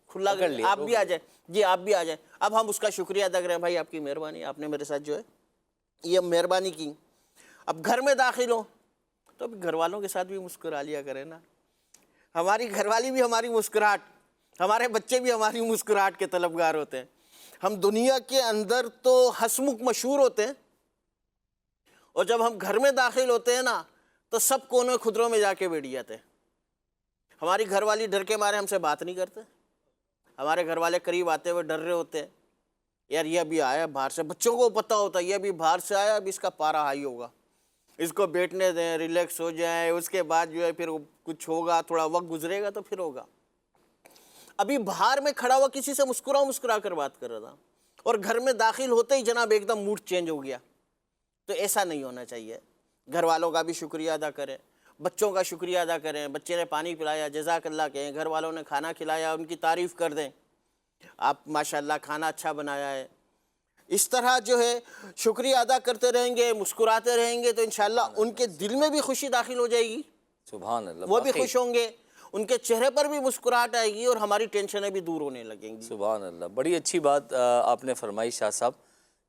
کھلا کر لیا آپ بھی آ جائیں، جی آپ بھی آ جائیں. اب ہم اس کا شکریہ ادا کریں، بھائی آپ کی مہربانی، آپ نے میرے ساتھ جو ہے یہ مہربانی کی. اب گھر میں داخل ہو تو گھر والوں کے ساتھ بھی مسکرا لیا کریں نا. ہماری گھر والی بھی ہماری مسکراہٹ، ہمارے بچے بھی ہماری مسکراہٹ کے طلبگار ہوتے ہیں. ہم دنیا کے اندر تو ہنسمکھ مشہور ہوتے ہیں اور جب ہم گھر میں داخل ہوتے ہیں نا تو سب کونوں خدروں میں جا کے بیٹھ جاتے ہیں. ہماری گھر والی ڈر کے مارے ہم سے بات نہیں کرتے، ہمارے گھر والے قریب آتے ہوئے ڈر رہے ہوتے ہیں، یار یہ ابھی آیا باہر سے. بچوں کو پتہ ہوتا ہے یہ ابھی باہر سے آیا، ابھی اس کا پارا ہائی ہوگا، اس کو بیٹھنے دیں، ریلیکس ہو جائیں، اس کے بعد جو ہے پھر کچھ ہوگا، تھوڑا وقت گزرے گا تو پھر ہوگا. ابھی باہر میں کھڑا ہوا کسی سے مسکرا کر بات کر رہا تھا اور گھر میں داخل ہوتے ہی جناب ایک دم موڈ چینج ہو گیا. تو ایسا نہیں ہونا چاہیے. گھر والوں کا بھی شکریہ ادا کریں، بچوں کا شکریہ ادا کریں، بچے نے پانی پلایا جزاک اللہ کہیں، گھر والوں نے کھانا کھلایا ان کی تعریف کر دیں، آپ ماشاءاللہ کھانا اچھا بنایا ہے۔ اس طرح جو ہے شکریہ ادا کرتے رہیں گے، مسکراتے رہیں گے تو انشاءاللہ ان کے دل میں بھی خوشی داخل ہو جائے گی، سبحان اللہ، وہ بھی واقعی خوش ہوں گے، ان کے چہرے پر بھی مسکراہٹ آئے گی اور ہماری ٹینشنیں بھی دور ہونے لگیں گی۔ سبحان اللہ، بڑی اچھی بات آپ نے فرمائی شاہ صاحب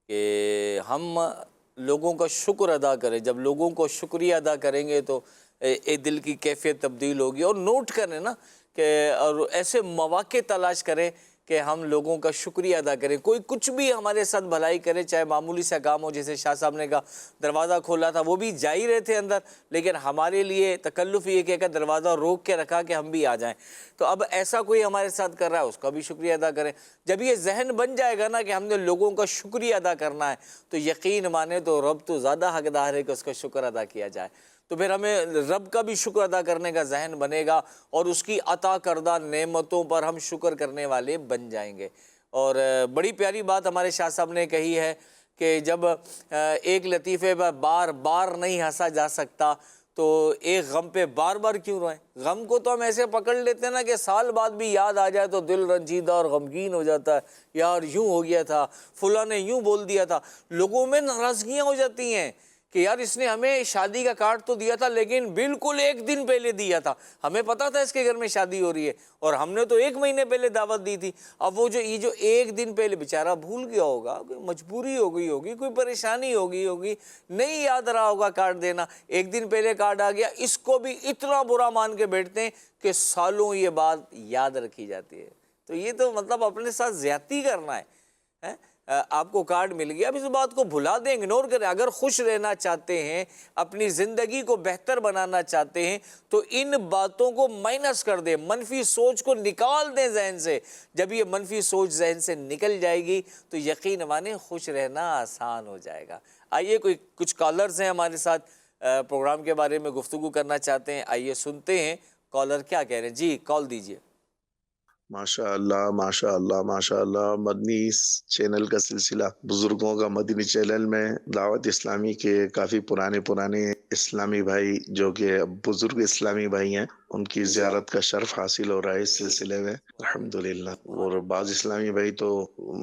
کہ ہم لوگوں کا شکر ادا کریں۔ جب لوگوں کو شکریہ ادا کریں گے تو ایک دل کی کیفیت تبدیل ہوگی۔ اور نوٹ کریں نا کہ اور ایسے مواقع تلاش کریں کہ ہم لوگوں کا شکریہ ادا کریں۔ کوئی کچھ بھی ہمارے ساتھ بھلائی کرے، چاہے معمولی سا کام ہو، جیسے شاہ صاحب نے کہا دروازہ کھولا تھا، وہ بھی جا ہی رہے تھے اندر، لیکن ہمارے لیے تکلف یہ کہ دروازہ روک کے رکھا کہ ہم بھی آ جائیں۔ تو اب ایسا کوئی ہمارے ساتھ کر رہا ہے، اس کا بھی شکریہ ادا کریں۔ جب یہ ذہن بن جائے گا نا کہ ہم نے لوگوں کا شکریہ ادا کرنا ہے، تو یقین مانے تو رب تو زیادہ حقدار ہے کہ اس کا شکر ادا کیا جائے۔ تو پھر ہمیں رب کا بھی شکر ادا کرنے کا ذہن بنے گا اور اس کی عطا کردہ نعمتوں پر ہم شکر کرنے والے بن جائیں گے۔ اور بڑی پیاری بات ہمارے شاہ صاحب نے کہی ہے کہ جب ایک لطیفے پر بار بار نہیں ہنسا جا سکتا تو ایک غم پہ بار بار کیوں روئیں؟ غم کو تو ہم ایسے پکڑ لیتے ہیں نا کہ سال بعد بھی یاد آ جائے تو دل رنجیدہ اور غمگین ہو جاتا ہے، یار یوں ہو گیا تھا، فلاں نے یوں بول دیا تھا۔ لوگوں میں ناراضگیاں ہو جاتی ہیں کہ یار اس نے ہمیں شادی کا کارڈ تو دیا تھا لیکن بالکل ایک دن پہلے دیا تھا، ہمیں پتا تھا اس کے گھر میں شادی ہو رہی ہے اور ہم نے تو 1 مہینے پہلے دعوت دی تھی۔ اب وہ جو ایک دن پہلے بیچارہ بھول گیا ہوگا، کوئی مجبوری ہو گئی ہوگی، کوئی پریشانی ہو گئی ہوگی، نہیں یاد رہا ہوگا کارڈ دینا، 1 دن پہلے کارڈ آ گیا، اس کو بھی اتنا برا مان کے بیٹھتے ہیں کہ سالوں یہ بات یاد رکھی جاتی ہے۔ تو یہ تو مطلب اپنے ساتھ زیادتی کرنا ہے۔ آپ کو کارڈ مل گیا، اب اس بات کو بھلا دیں، اگنور کریں۔ اگر خوش رہنا چاہتے ہیں، اپنی زندگی کو بہتر بنانا چاہتے ہیں تو ان باتوں کو مائنس کر دیں، منفی سوچ کو نکال دیں ذہن سے۔ جب یہ منفی سوچ ذہن سے نکل جائے گی تو یقین مانیں خوش رہنا آسان ہو جائے گا۔ آئیے کچھ کالرز ہیں ہمارے ساتھ، پروگرام کے بارے میں گفتگو کرنا چاہتے ہیں، آئیے سنتے ہیں کالر کیا کہہ رہے ہیں۔ جی کال دیجیے۔ ماشاء اللہ ماشاء اللہ ماشاء اللہ، مدنی چینل کا سلسلہ، بزرگوں کا مدنی چینل میں دعوت اسلامی کے کافی پرانے اسلامی بھائی جو کہ بزرگ اسلامی بھائی ہیں، ان کی زیارت کا شرف حاصل ہو رہا ہے اس سلسلے میں الحمدللہ۔ اور بعض اسلامی بھائی تو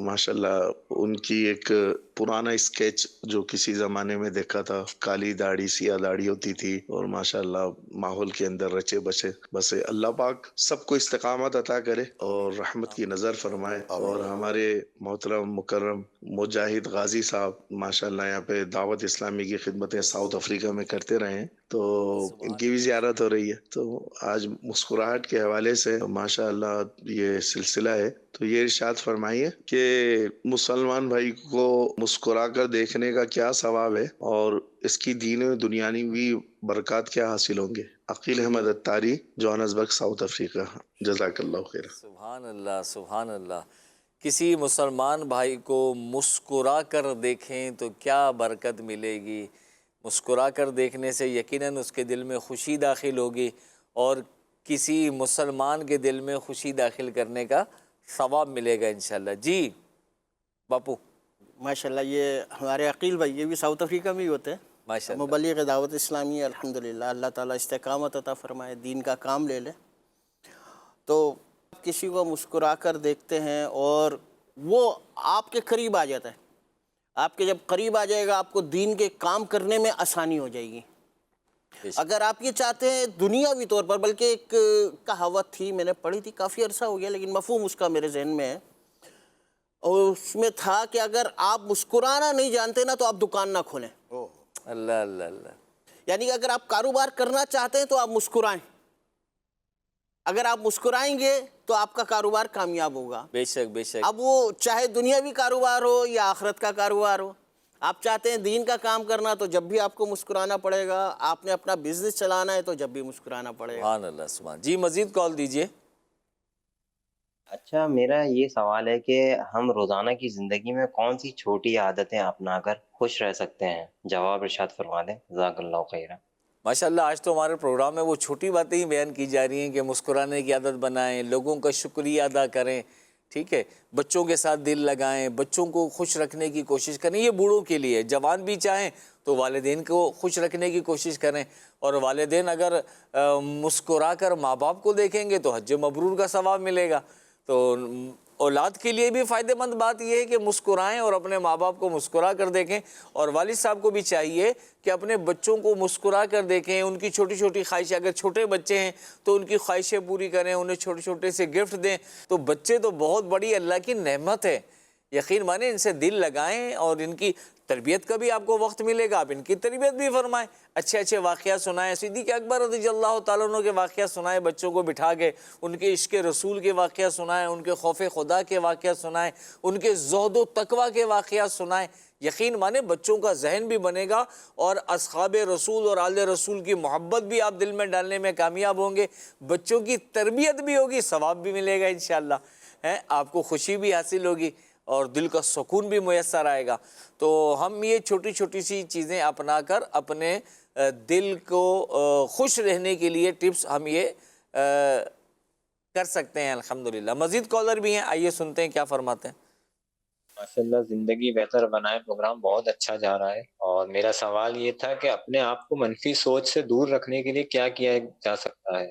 ماشاءاللہ ان کی ایک پرانا اسکیچ جو کسی زمانے میں دیکھا تھا، کالی داڑھی سیاہ داڑھی ہوتی تھی اور ماشاءاللہ ماحول کے اندر رچے بچے بسے۔ اللہ پاک سب کو استقامت عطا کرے اور رحمت کی نظر فرمائے۔ اور ہمارے محترم مکرم مجاہد غازی صاحب ماشاءاللہ یہاں پہ دعوت اسلامی کی خدمتیں ساؤتھ افریقہ میں کرتے رہے ہیں، تو ان کی بھی زیارت ہو رہی ہے۔ تو آج مسکراہٹ کے حوالے سے ماشاءاللہ یہ سلسلہ ہے، تو یہ ارشاد فرمائیے کہ مسلمان بھائی کو مسکرا کر دیکھنے کا کیا ثواب ہے اور اس کی دین و دنیاوی برکات کیا حاصل ہوں گے؟ عقیل احمد اتاری، جوہانسبرگ، ساؤتھ افریقہ۔ جزاک اللہ خیر۔ سبحان اللہ سبحان اللہ۔ کسی مسلمان بھائی کو مسکرا کر دیکھیں تو کیا برکت ملے گی؟ مسکرا کر دیکھنے سے یقیناً اس کے دل میں خوشی داخل ہوگی اور کسی مسلمان کے دل میں خوشی داخل کرنے کا ثواب ملے گا انشاءاللہ۔ جی باپو۔ ماشاءاللہ یہ ہمارے عقیل بھائی یہ بھی ساؤتھ افریقہ میں ہی ہوتے ہیں، ماشاءاللہ مبلغ دعوت اسلامی، الحمدللہ اللہ تعالیٰ استقامت عطا فرمائے، دین کا کام لے لے۔ تو کسی کو مسکرا کر دیکھتے ہیں اور وہ آپ کے قریب آ جاتا ہے، آپ کے جب قریب آ جائے گا آپ کو دین کے کام کرنے میں آسانی ہو جائے گی۔ اگر آپ یہ چاہتے ہیں دنیاوی طور پر، بلکہ ایک کہاوت تھی میں نے پڑھی تھی، کافی عرصہ ہو گیا لیکن مفہوم اس کا میرے ذہن میں ہے، اور اس میں تھا کہ اگر آپ مسکرانا نہیں جانتے نا تو آپ دکان نہ کھولیں۔ اللہ اللہ اللہ۔ یعنی کہ اگر آپ کاروبار کرنا چاہتے ہیں تو آپ مسکرائیں، اگر آپ مسکرائیں گے تو آپ کا کاروبار کامیاب ہوگا۔ بے شک بے شک۔ اب وہ چاہے دنیاوی کاروبار ہو یا آخرت کا کاروبار ہو، آپ چاہتے ہیں دین کا کام کرنا تو جب بھی آپ کو مسکرانا پڑے گا، آپ نے اپنا بزنس چلانا ہے تو جب بھی مسکرانا پڑے گا۔ سبحان اللہ سبحان۔ جی مزید کال دیجیے۔ اچھا، میرا یہ سوال ہے کہ ہم روزانہ کی زندگی میں کون سی چھوٹی عادتیں اپنا کر خوش رہ سکتے ہیں؟ جواب ارشاد فرما دیں، جزاک اللہ خیرہ۔ ماشاءاللہ آج تو ہمارے پروگرام میں وہ چھوٹی باتیں ہی بیان کی جا رہی ہیں کہ مسکرانے کی عادت بنائیں، لوگوں کا شکریہ ادا کریں، ٹھیک ہے، بچوں کے ساتھ دل لگائیں، بچوں کو خوش رکھنے کی کوشش کریں. یہ بوڑھوں کے لیے، جوان بھی چاہیں تو والدین کو خوش رکھنے کی کوشش کریں. اور والدین اگر مسکرا کر ماں باپ کو دیکھیں گے تو حج مبرور کا ثواب ملے گا. تو اولاد کے لیے بھی فائدہ مند بات یہ ہے کہ مسکرائیں اور اپنے ماں باپ کو مسکرا کر دیکھیں. اور والد صاحب کو بھی چاہیے کہ اپنے بچوں کو مسکرا کر دیکھیں، ان کی چھوٹی چھوٹی خواہشیں، اگر چھوٹے بچے ہیں تو ان کی خواہشیں پوری کریں، انہیں چھوٹے چھوٹے سے گفٹ دیں. تو بچے تو بہت بڑی اللہ کی نعمت ہے، یقین مانیں، ان سے دل لگائیں اور ان کی تربیت کا بھی آپ کو وقت ملے گا، آپ ان کی تربیت بھی فرمائیں، اچھے اچھے واقعات سنائیں. صدیق اکبر رضی اللہ تعالیٰ عنہ کے واقعات سنائیں بچوں کو بٹھا کے، ان کے عشق رسول کے واقعات سنائیں، ان کے خوف خدا کے واقعات سنائیں، ان کے زہد و تقوی کے واقعات سنائیں. یقین مانیں بچوں کا ذہن بھی بنے گا اور اصحاب رسول اور آل رسول کی محبت بھی آپ دل میں ڈالنے میں کامیاب ہوں گے. بچوں کی تربیت بھی ہوگی، ثواب بھی ملے گا انشاءاللہ، آپ کو خوشی بھی حاصل ہوگی اور دل کا سکون بھی میسر آئے گا. تو ہم یہ چھوٹی چھوٹی سی چیزیں اپنا کر اپنے دل کو خوش رہنے کے لیے ٹپس ہم یہ کر سکتے ہیں الحمدللہ. مزید کالر بھی ہیں، آئیے سنتے ہیں کیا فرماتے ہیں. ماشاءاللہ زندگی بہتر بنائے پروگرام بہت اچھا جا رہا ہے، اور میرا سوال یہ تھا کہ اپنے آپ کو منفی سوچ سے دور رکھنے کے لیے کیا کیا جا سکتا ہے؟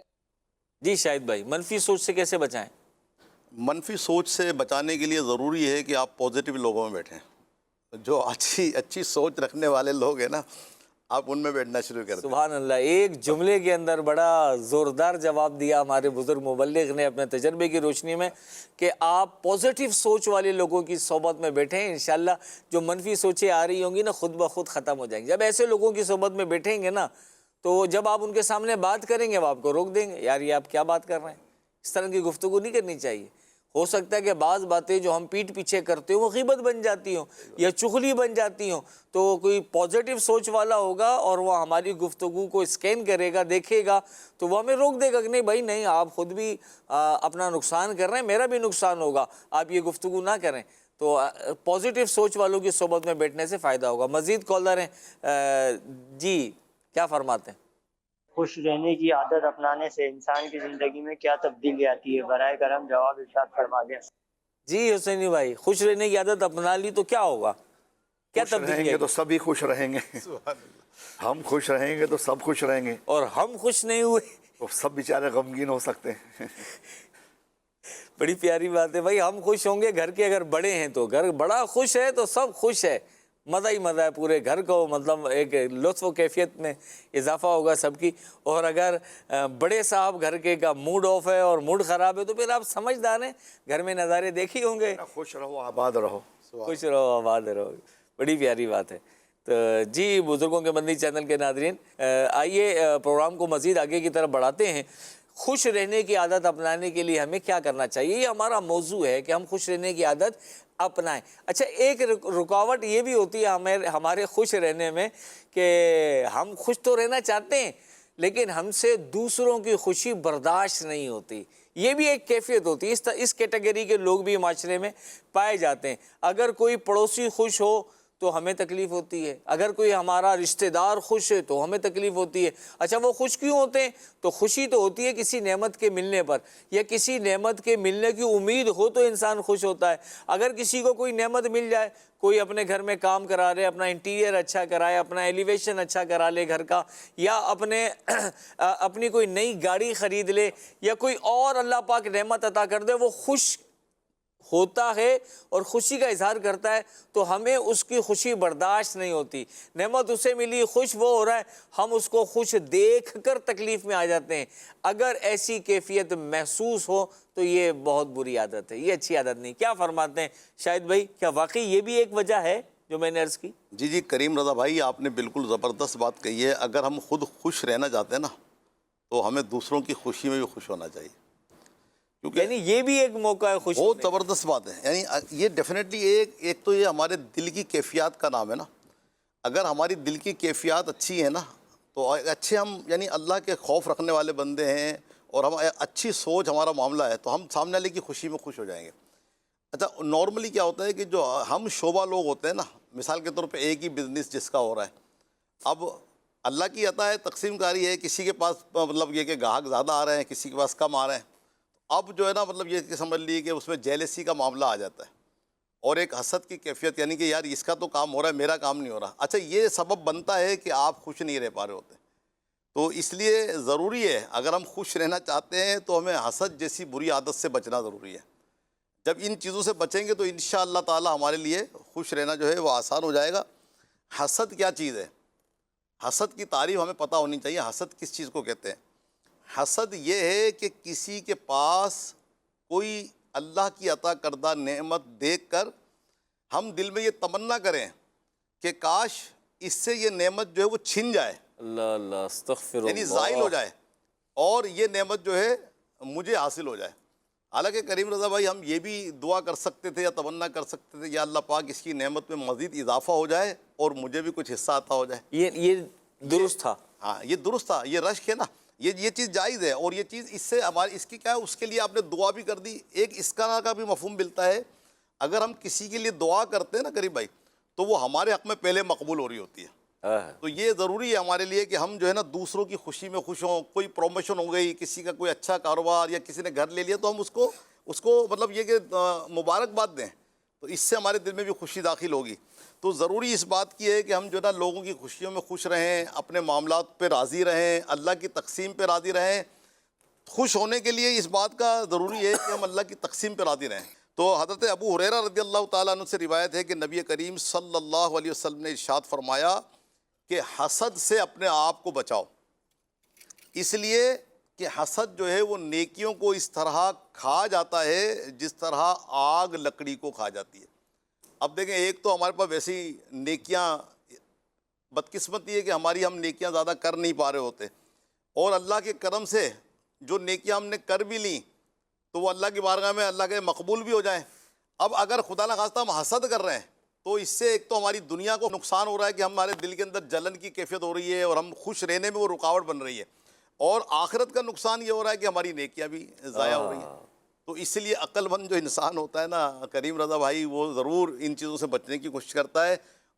جی شاہد بھائی، منفی سوچ سے کیسے بچائیں؟ منفی سوچ سے بچانے کے لیے ضروری ہے کہ آپ پازیٹیو لوگوں میں بیٹھیں. جو اچھی سوچ رکھنے والے لوگ ہیں نا، آپ ان میں بیٹھنا شروع کر دیں. سبحان اللہ، ایک جملے کے اندر بڑا زوردار جواب دیا ہمارے بزرگ مبلغ نے اپنے تجربے کی روشنی میں کہ آپ پازیٹیو سوچ والے لوگوں کی صحبت میں بیٹھیں، انشاءاللہ جو منفی سوچیں آ رہی ہوں گی نا خود بخود ختم ہو جائیں گی. جب ایسے لوگوں کی صحبت میں بیٹھیں گے نا تو جب آپ ان کے سامنے بات کریں گے وہ آپ کو روک دیں گے، یار یہ آپ کیا بات کر رہے ہیں، اس طرح کی گفتگو نہیں کرنی چاہیے. ہو سکتا ہے کہ بعض باتیں جو ہم پیٹھ پیچھے کرتے ہوں وہ غیبت بن جاتی ہوں یا چغلی بن جاتی ہوں. تو کوئی پازیٹیو سوچ والا ہوگا اور وہ ہماری گفتگو کو اسکین کرے گا، دیکھے گا تو وہ ہمیں روک دے گا کہ نہیں بھائی نہیں، آپ خود بھی اپنا نقصان کر رہے ہیں، میرا بھی نقصان ہوگا، آپ یہ گفتگو نہ کریں. تو پازیٹیو سوچ والوں کی صحبت میں بیٹھنے سے فائدہ ہوگا. مزید کالر ہیں، جی کیا فرماتے ہیں؟ خوش رہنے کی عادت اپنانے سے انسان کی زندگی میں کیا تبدیلی آتی ہے؟ براہ کرم جواب ارشاد فرما دیں. جی حسینی بھائی، خوش رہنے کی عادت اپنا لی تو کیا ہوگا؟ کیا خوش رہیں گے تو سبھی خوش رہیں گے. ہم خوش رہیں گے تو سب خوش رہیں گے، اور ہم خوش نہیں ہوئے تو سب بیچارے غمگین ہو سکتے ہیں. بڑی پیاری بات ہے بھائی، ہم خوش ہوں گے، گھر کے اگر بڑے ہیں تو گھر بڑا خوش ہے تو سب خوش ہے، مزہ ہی مزہ ہے پورے گھر کو، مطلب ایک لطف و کیفیت میں اضافہ ہوگا سب کی. اور اگر بڑے صاحب گھر کے کا موڈ آف ہے اور موڈ خراب ہے تو پھر آپ سمجھدار ہیں، گھر میں نظارے دیکھی ہوں گے. خوش رہو آباد رہو. خوش رہو آباد رہو، بڑی پیاری بات ہے. تو جی بزرگوں کے مدنی چینل کے ناظرین، آئیے پروگرام کو مزید آگے کی طرف بڑھاتے ہیں. خوش رہنے کی عادت اپنانے کے لیے ہمیں کیا کرنا چاہیے، یہ ہمارا موضوع ہے کہ ہم خوش رہنے کی عادت اپنائیں. اچھا، ایک رکاوٹ یہ بھی ہوتی ہے ہمارے خوش رہنے میں کہ ہم خوش تو رہنا چاہتے ہیں لیکن ہم سے دوسروں کی خوشی برداشت نہیں ہوتی. یہ بھی ایک کیفیت ہوتی ہے، اس کیٹیگری کے لوگ بھی معاشرے میں پائے جاتے ہیں. اگر کوئی پڑوسی خوش ہو تو ہمیں تکلیف ہوتی ہے، اگر کوئی ہمارا رشتہ دار خوش ہے تو ہمیں تکلیف ہوتی ہے. اچھا، وہ خوش کیوں ہوتے ہیں؟ تو خوشی تو ہوتی ہے کسی نعمت کے ملنے پر، یا کسی نعمت کے ملنے کی امید ہو تو انسان خوش ہوتا ہے. اگر کسی کو کوئی نعمت مل جائے، کوئی اپنے گھر میں کام کرا رہے، اپنا انٹیریئر اچھا کرائے، اپنا ایلیویشن اچھا کرا لے گھر کا، یا اپنی کوئی نئی گاڑی خرید لے، یا کوئی اور اللہ پاک نعمت عطا کر دے، وہ خوش ہوتا ہے اور خوشی کا اظہار کرتا ہے تو ہمیں اس کی خوشی برداشت نہیں ہوتی. نعمت اسے ملی، خوش وہ ہو رہا ہے، ہم اس کو خوش دیکھ کر تکلیف میں آ جاتے ہیں. اگر ایسی کیفیت محسوس ہو تو یہ بہت بری عادت ہے، یہ اچھی عادت نہیں. کیا فرماتے ہیں شاہد بھائی، کیا واقعی یہ بھی ایک وجہ ہے جو میں نے عرض کی؟ جی کریم رضا بھائی، آپ نے بالکل زبردست بات کہی ہے. اگر ہم خود خوش رہنا چاہتے ہیں نا تو ہمیں دوسروں کی خوشی میں بھی خوش ہونا چاہیے، کیونکہ یعنی یہ بھی ایک موقع ہے خوشی. بہت زبردست بات ہے. یعنی یہ ڈیفینیٹلی ایک تو یہ ہمارے دل کی کیفیات کا نام ہے نا. اگر ہماری دل کی کیفیات اچھی ہیں نا تو اچھے ہم یعنی اللہ کے خوف رکھنے والے بندے ہیں اور ہم اچھی سوچ ہمارا معاملہ ہے تو ہم سامنے والے کی خوشی میں خوش ہو جائیں گے. اچھا، نارملی کیا ہوتا ہے کہ جو ہم شعبہ لوگ ہوتے ہیں نا، مثال کے طور پہ ایک ہی بزنس جس کا ہو رہا ہے، اب اللہ کی عطا ہے، تقسیم کاری ہے، کسی کے پاس مطلب یہ کہ گاہک زیادہ آ رہے ہیں، کسی کے پاس کم آ رہے ہیں. اب جو ہے نا مطلب یہ سمجھ لیجیے کہ اس میں جیلسی کا معاملہ آ جاتا ہے اور ایک حسد کی کیفیت، یعنی کہ یار اس کا تو کام ہو رہا ہے میرا کام نہیں ہو رہا. اچھا یہ سبب بنتا ہے کہ آپ خوش نہیں رہ پا رہے ہوتے. تو اس لیے ضروری ہے اگر ہم خوش رہنا چاہتے ہیں تو ہمیں حسد جیسی بری عادت سے بچنا ضروری ہے. جب ان چیزوں سے بچیں گے تو انشاءاللہ تعالی ہمارے لیے خوش رہنا جو ہے وہ آسان ہو جائے گا. حسد کیا چیز ہے؟ حسد کی تعریف ہمیں پتہ ہونی چاہیے. حسد کس چیز کو کہتے ہیں؟ حسد یہ ہے کہ کسی کے پاس کوئی اللہ کی عطا کردہ نعمت دیکھ کر ہم دل میں یہ تمنا کریں کہ کاش اس سے یہ نعمت جو ہے وہ چھن جائے، اللہ اللہ استغفر یعنی اللہ. زائل ہو جائے اور یہ نعمت جو ہے مجھے حاصل ہو جائے. حالانکہ کریم رضا بھائی ہم یہ بھی دعا کر سکتے تھے یا تمنا کر سکتے تھے یا اللہ پاک اس کی نعمت میں مزید اضافہ ہو جائے اور مجھے بھی کچھ حصہ عطا ہو جائے. یہ درست تھا. ہاں یہ درست تھا، یہ رشک ہے نا، یہ چیز جائز ہے. اور یہ چیز اس سے ہماری اس کی کیا ہے، اس کے لیے آپ نے دعا بھی کر دی. ایک اس کا بھی مفہوم ملتا ہے، اگر ہم کسی کے لیے دعا کرتے ہیں نا کریم بھائی تو وہ ہمارے حق میں پہلے مقبول ہو رہی ہوتی ہے. تو یہ ضروری ہے ہمارے لیے کہ ہم جو ہے نا دوسروں کی خوشی میں خوش ہوں. کوئی پروموشن ہو گئی، کسی کا کوئی اچھا کاروبار یا کسی نے گھر لے لیا تو ہم اس کو مطلب یہ کہ مبارکباد دیں، تو اس سے ہمارے دل میں بھی خوشی داخل ہوگی. تو ضروری اس بات کی ہے کہ ہم جو ہے نا لوگوں کی خوشیوں میں خوش رہیں، اپنے معاملات پہ راضی رہیں، اللہ کی تقسیم پہ راضی رہیں. خوش ہونے کے لیے اس بات کا ضروری ہے کہ ہم اللہ کی تقسیم پہ راضی رہیں. تو حضرت ابو ہریرہ رضی اللہ تعالیٰ عنہ سے روایت ہے کہ نبی کریم صلی اللہ علیہ وسلم نے ارشاد فرمایا کہ حسد سے اپنے آپ کو بچاؤ، اس لیے کہ حسد جو ہے وہ نیکیوں کو اس طرح کھا جاتا ہے جس طرح آگ لکڑی کو کھا جاتی ہے. اب دیکھیں ایک تو ہمارے پاس ویسی نیکیاں، بدقسمتی ہے کہ ہم نیکیاں زیادہ کر نہیں پا رہے ہوتے، اور اللہ کے کرم سے جو نیکیاں ہم نے کر بھی لیں تو وہ اللہ کی بارگاہ میں اللہ کے مقبول بھی ہو جائیں. اب اگر خدا نخواستہ ہم حسد کر رہے ہیں تو اس سے ایک تو ہماری دنیا کو نقصان ہو رہا ہے کہ ہمارے دل کے اندر جلن کی کیفیت ہو رہی ہے اور ہم خوش رہنے میں وہ رکاوٹ بن رہی ہے، اور آخرت کا نقصان یہ ہو رہا ہے کہ ہماری نیکیاں بھی ضائع ہو رہی ہیں. تو اس لیے عقل مند جو انسان ہوتا ہے نا کریم رضا بھائی، وہ ضرور ان چیزوں سے بچنے کی کوشش کرتا ہے.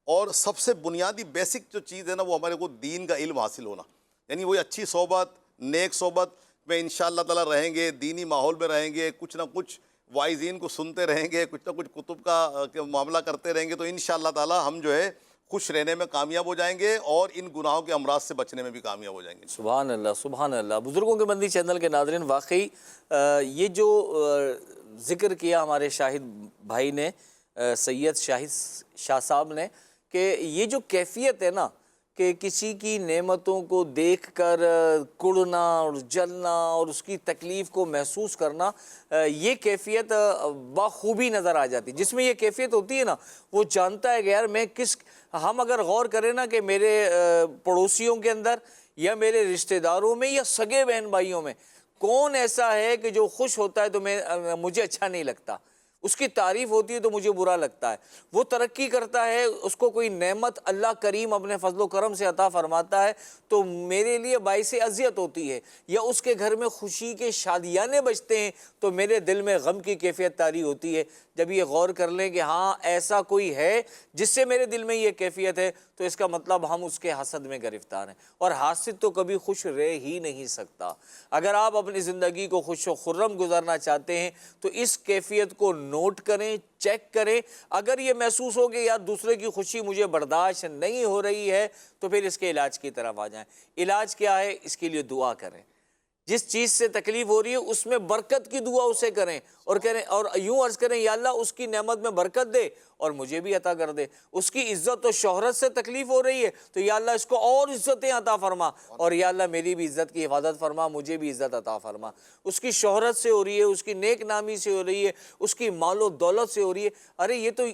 اور سب سے بنیادی بیسک جو چیز ہے نا وہ ہمارے کو دین کا علم حاصل ہونا، یعنی وہی اچھی صحبت، نیک صحبت میں انشاءاللہ تعالیٰ رہیں گے، دینی ماحول میں رہیں گے، کچھ نہ کچھ وائزین کو سنتے رہیں گے، کچھ نہ کچھ کتب کا معاملہ کرتے رہیں گے، تو انشاءاللہ تعالیٰ ہم جو ہے خوش رہنے میں کامیاب ہو جائیں گے اور ان گناہوں کے امراض سے بچنے میں بھی کامیاب ہو جائیں گے. سبحان اللہ سبحان اللہ. بزرگوں کے بندی چینل کے ناظرین، واقعی یہ جو ذکر کیا ہمارے شاہد بھائی نے، سید شاہد شاہ صاحب نے، کہ یہ جو کیفیت ہے نا کہ کسی کی نعمتوں کو دیکھ کر کڑنا اور جلنا اور اس کی تکلیف کو محسوس کرنا، یہ کیفیت بخوبی نظر آ جاتی. جس میں یہ کیفیت ہوتی ہے نا وہ جانتا ہے کہ یار میں ہم اگر غور کریں نا کہ میرے پڑوسیوں کے اندر یا میرے رشتہ داروں میں یا سگے بہن بھائیوں میں کون ایسا ہے کہ جو خوش ہوتا ہے تو مجھے اچھا نہیں لگتا، اس کی تعریف ہوتی ہے تو مجھے برا لگتا ہے. وہ ترقی کرتا ہے، اس کو کوئی نعمت اللہ کریم اپنے فضل و کرم سے عطا فرماتا ہے تو میرے لیے باعث اذیت ہوتی ہے، یا اس کے گھر میں خوشی کے شادیانے بجتے ہیں تو میرے دل میں غم کی کیفیت طاری ہوتی ہے. جب یہ غور کر لیں کہ ہاں ایسا کوئی ہے جس سے میرے دل میں یہ کیفیت ہے تو اس کا مطلب ہم اس کے حسد میں گرفتار ہیں، اور حاسد تو کبھی خوش رہ ہی نہیں سکتا. اگر آپ اپنی زندگی کو خوش و خرم گزارنا چاہتے ہیں تو اس کیفیت کو نوٹ کریں، چیک کریں. اگر یہ محسوس ہو کہ یار دوسرے کی خوشی مجھے برداشت نہیں ہو رہی ہے تو پھر اس کے علاج کی طرف آ جائیں. علاج کیا ہے؟ اس کے لیے دعا کریں. جس چیز سے تکلیف ہو رہی ہے اس میں برکت کی دعا اسے کریں اور کریں، اور یوں عرض کریں یا اللہ اس کی نعمت میں برکت دے اور مجھے بھی عطا کر دے. اس کی عزت و شہرت سے تکلیف ہو رہی ہے تو یا اللہ اس کو اور عزتیں عطا فرما، اور یا اللہ میری بھی عزت کی حفاظت فرما، مجھے بھی عزت عطا فرما. اس کی شہرت سے ہو رہی ہے، اس کی نیک نامی سے ہو رہی ہے، اس کی مال و دولت سے ہو رہی ہے. ارے یہ تو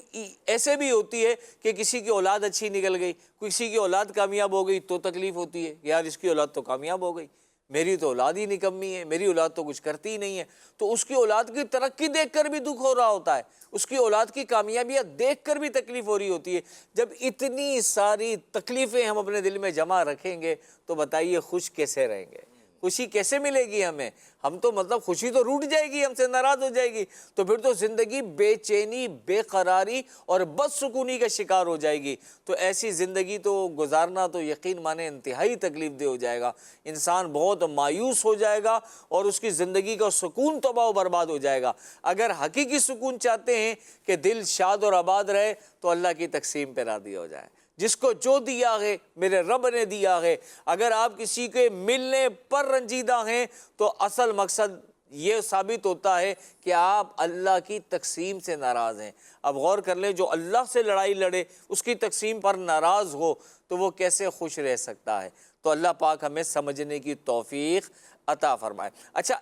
ایسے بھی ہوتی ہے کہ کسی کی اولاد اچھی نکل گئی، کسی کی اولاد کامیاب ہو گئی تو تکلیف ہوتی ہے، یار اس کی اولاد تو کامیاب ہو گئی، میری تو اولاد ہی نکمی ہے، میری اولاد تو کچھ کرتی ہی نہیں ہے. تو اس کی اولاد کی ترقی دیکھ کر بھی دکھ ہو رہا ہوتا ہے، اس کی اولاد کی کامیابیاں دیکھ کر بھی تکلیف ہو رہی ہوتی ہے. جب اتنی ساری تکلیفیں ہم اپنے دل میں جمع رکھیں گے تو بتائیے خوش کیسے رہیں گے؟ خوشی کیسے ملے گی ہمیں؟ ہم تو مطلب خوشی تو روٹ جائے گی، ہم سے ناراض ہو جائے گی، تو پھر تو زندگی بے چینی، بے قراری اور بدسکونی کا شکار ہو جائے گی۔ تو ایسی زندگی تو گزارنا تو یقین مانے انتہائی تکلیف دہ ہو جائے گا، انسان بہت مایوس ہو جائے گا اور اس کی زندگی کا سکون تباہ و برباد ہو جائے گا۔ اگر حقیقی سکون چاہتے ہیں کہ دل شاد اور آباد رہے تو اللہ کی تقسیم پہ راضی ہو جائے، جس کو جو دیا ہے میرے رب نے دیا ہے۔ اگر آپ کسی کے ملنے پر رنجیدہ ہیں تو اصل مقصد یہ ثابت ہوتا ہے کہ آپ اللہ کی تقسیم سے ناراض ہیں۔ اب غور کر لیں، جو اللہ سے لڑائی لڑے، اس کی تقسیم پر ناراض ہو تو وہ کیسے خوش رہ سکتا ہے؟ تو اللہ پاک ہمیں سمجھنے کی توفیق عطا فرمائے۔ اچھا،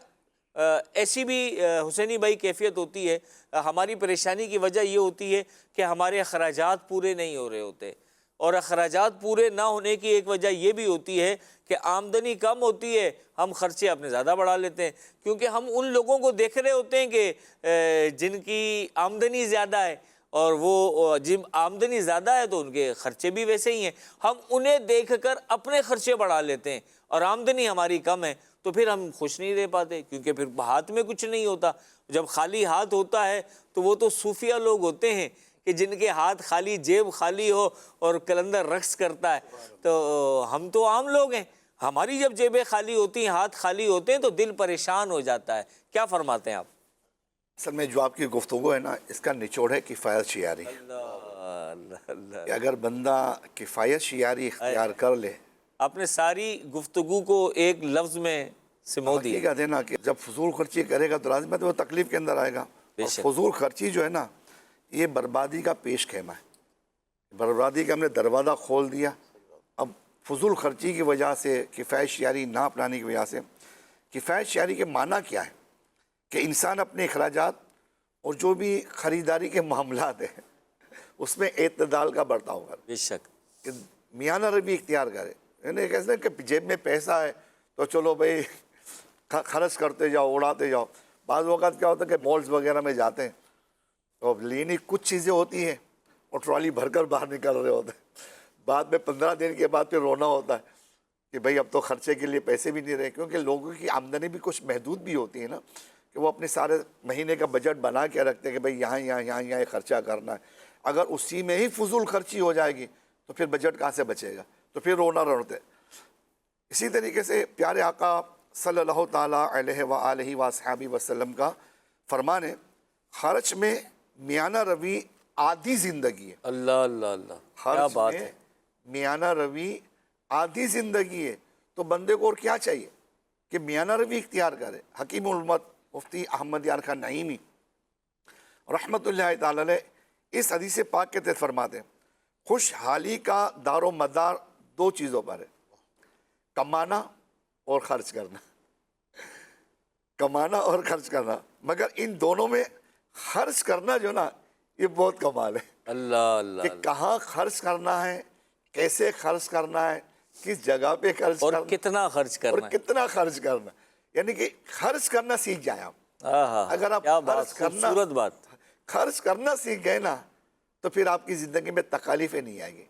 ایسی بھی حسینی بھائی کیفیت ہوتی ہے، ہماری پریشانی کی وجہ یہ ہوتی ہے کہ ہمارے اخراجات پورے نہیں ہو رہے ہوتے، اور اخراجات پورے نہ ہونے کی ایک وجہ یہ بھی ہوتی ہے کہ آمدنی کم ہوتی ہے، ہم خرچے اپنے زیادہ بڑھا لیتے ہیں، کیونکہ ہم ان لوگوں کو دیکھ رہے ہوتے ہیں کہ جن کی آمدنی زیادہ ہے، اور وہ جن آمدنی زیادہ ہے تو ان کے خرچے بھی ویسے ہی ہیں، ہم انہیں دیکھ کر اپنے خرچے بڑھا لیتے ہیں، اور آمدنی ہماری کم ہے تو پھر ہم خوش نہیں رہ پاتے، کیونکہ پھر ہاتھ میں کچھ نہیں ہوتا۔ جب خالی ہاتھ ہوتا ہے تو وہ تو صوفیہ لوگ ہوتے ہیں کہ جن کے ہاتھ خالی، جیب خالی ہو اور کلندر رقص کرتا ہے، تو ہم تو عام لوگ ہیں، ہماری جب جیبیں خالی ہوتی ہیں، ہاتھ خالی ہوتے ہیں تو دل پریشان ہو جاتا ہے۔ کیا فرماتے ہیں آپ؟ اصل میں جو آپ کی گفتگو ہے نا، اس کا نچوڑ ہے کفایت شیاری۔ کہ اگر بندہ کفایت شیاری اختیار کر لے، آپ نے ساری گفتگو کو ایک لفظ میں سمو دیا۔ حقیقت ہے نا کہ جب فضول خرچی کرے گا تو لازم ہے تو وہ تکلیف کے اندر آئے گا، اور فضول خرچی جو ہے نا یہ بربادی کا پیش خیمہ ہے، بربادی کا ہم نے دروازہ کھول دیا۔ اب فضول خرچی کی وجہ سے، کفایت شیاری نہ اپنانے کی وجہ سے، کفایت شیاری کے معنی کیا ہے کہ انسان اپنے اخراجات اور جو بھی خریداری کے معاملات ہیں اس میں اعتدال کا برتاؤ کرے، بے شک کہ میانہ روی اختیار کرے، یعنی کیسے کہ جیب میں پیسہ ہے تو چلو بھائی خرچ کرتے جاؤ، اڑاتے جاؤ۔ بعض اوقات کیا ہوتا ہے کہ مالز وغیرہ میں جاتے ہیں تو لینی کچھ چیزیں ہوتی ہیں اور ٹرالی بھر کر باہر نکل رہے ہوتے ہیں، بعد میں 15 دن کے بعد پھر رونا ہوتا ہے کہ بھائی اب تو خرچے کے لیے پیسے بھی نہیں رہے، کیونکہ لوگوں کی آمدنی بھی کچھ محدود بھی ہوتی ہے نا، کہ وہ اپنے سارے مہینے کا بجٹ بنا کے رکھتے ہیں کہ بھائی یہاں یہاں یہاں یہاں خرچہ کرنا ہے۔ اگر اسی میں ہی فضول خرچی ہو جائے گی تو پھر بجٹ کہاں سے بچے گا، تو پھر رونا روتے۔ اسی طریقے سے پیارے آقا صلی اللہ تعالیٰ علیہ وآلہ وصحبہ وسلم کا فرمان ہے، خرچ میں میانہ روی آدھی زندگی ہے۔ اللہ اللہ اللہ، کیا خرچ بات میں ہے! میانہ روی آدھی زندگی ہے، تو بندے کو اور کیا چاہیے کہ میانہ روی اختیار کرے۔ حکیم الامت مفتی احمد یار خان نعیمی رحمۃ اللہ تعالی علیہ اس حدیث پاک کے تحت فرماتے ہیں، خوشحالی کا دار و مدار دو چیزوں پر ہے، کمانا اور خرچ کرنا، کمانا اور خرچ کرنا، مگر ان دونوں میں خرچ کرنا جو نا یہ بہت کمال ہے۔ اللہ اللہ کہ کہاں خرچ کرنا ہے، کیسے خرچ کرنا ہے، کس جگہ پہ خرچ اور کرنا، کتنا خرچ اور کرنا ہے۔ کتنا خرچ کرنا، یعنی کہ خرچ کرنا سیکھ جائیں آپ۔ اگر آپ کیا بات، خرچ کرنا، خوبصورت بات۔ خرچ کرنا سیکھ گئے نا تو پھر آپ کی زندگی میں تکالیفیں نہیں آئیں گی،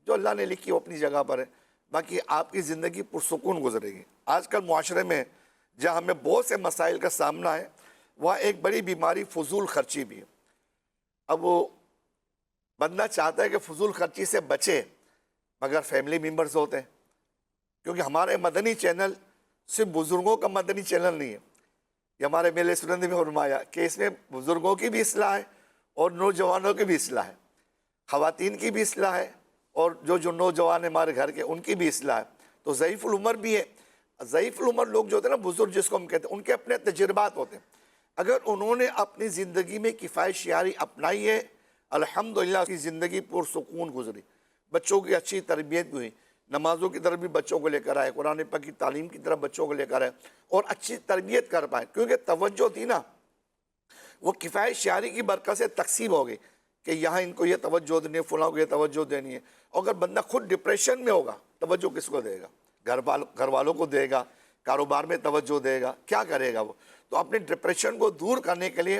جو اللہ نے لکھی وہ اپنی جگہ پر ہے، باقی آپ کی زندگی پرسکون گزرے گی۔ آج کل معاشرے میں جہاں ہمیں بہت سے مسائل کا سامنا ہے، وہاں ایک بڑی بیماری فضول خرچی بھی ہے۔ اب وہ بندہ چاہتا ہے کہ فضول خرچی سے بچے، مگر فیملی ممبرز ہوتے ہیں، کیونکہ ہمارے مدنی چینل صرف بزرگوں کا مدنی چینل نہیں ہے، یہ ہمارے میلے سنند میں فرمایا کہ اس میں بزرگوں کی بھی اصلاح ہے اور نوجوانوں کی بھی اصلاح ہے، خواتین کی بھی اصلاح ہے، اور جو نوجوان ہمارے گھر کے ان کی بھی اصلاح ہے۔ تو ضعیف العمر بھی ہے، ضعیف العمر لوگ جو ہوتے ہیں نا، بزرگ جس کو ہم کہتے ہیں، ان کے اپنے تجربات ہوتے ہیں، اگر انہوں نے اپنی زندگی میں کفایت شیاری اپنائی ہے، الحمدللہ کی زندگی پرسکون گزری، بچوں کی اچھی تربیت بھی ہوئی، نمازوں کی طرف بھی بچوں کو لے کر آئے، قرآن پاک کی تعلیم کی طرف بچوں کو لے کر آئے اور اچھی تربیت کر پائے، کیونکہ توجہ تھی نا وہ کفایت شیاری کی برکت سے تقسیم ہو گئی کہ یہاں ان کو یہ توجہ دینی ہے، فلاں کو یہ توجہ دینی ہے۔ اور اگر بندہ خود ڈپریشن میں ہوگا توجہ کس کو دے گا؟ گھر والوں کو دے گا، کاروبار میں توجہ دے گا، کیا کرے گا وہ؟ تو اپنے ڈپریشن کو دور کرنے کے لیے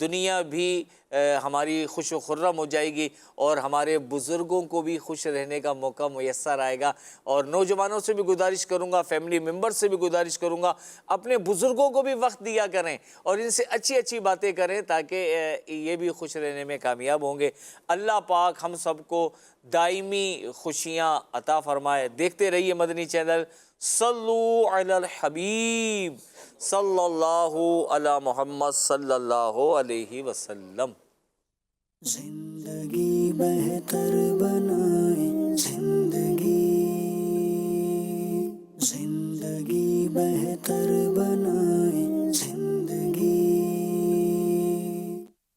دنیا بھی ہماری خوش و خرم ہو جائے گی اور ہمارے بزرگوں کو بھی خوش رہنے کا موقع میسر آئے گا. اور نوجوانوں سے بھی گزارش کروں گا، فیملی ممبر سے بھی گزارش کروں گا، اپنے بزرگوں کو بھی وقت دیا کریں اور ان سے اچھی اچھی باتیں کریں تاکہ یہ بھی خوش رہنے میں کامیاب ہوں گے. اللہ پاک ہم سب کو دائمی خوشیاں عطا فرمائے. دیکھتے رہیے مدنی چینل. صلو علی الحبیب صلی اللہ علی محمد صلی اللہ علیہ وسلم. زندگی بہتر بنائے زندگی بہتر بنائے.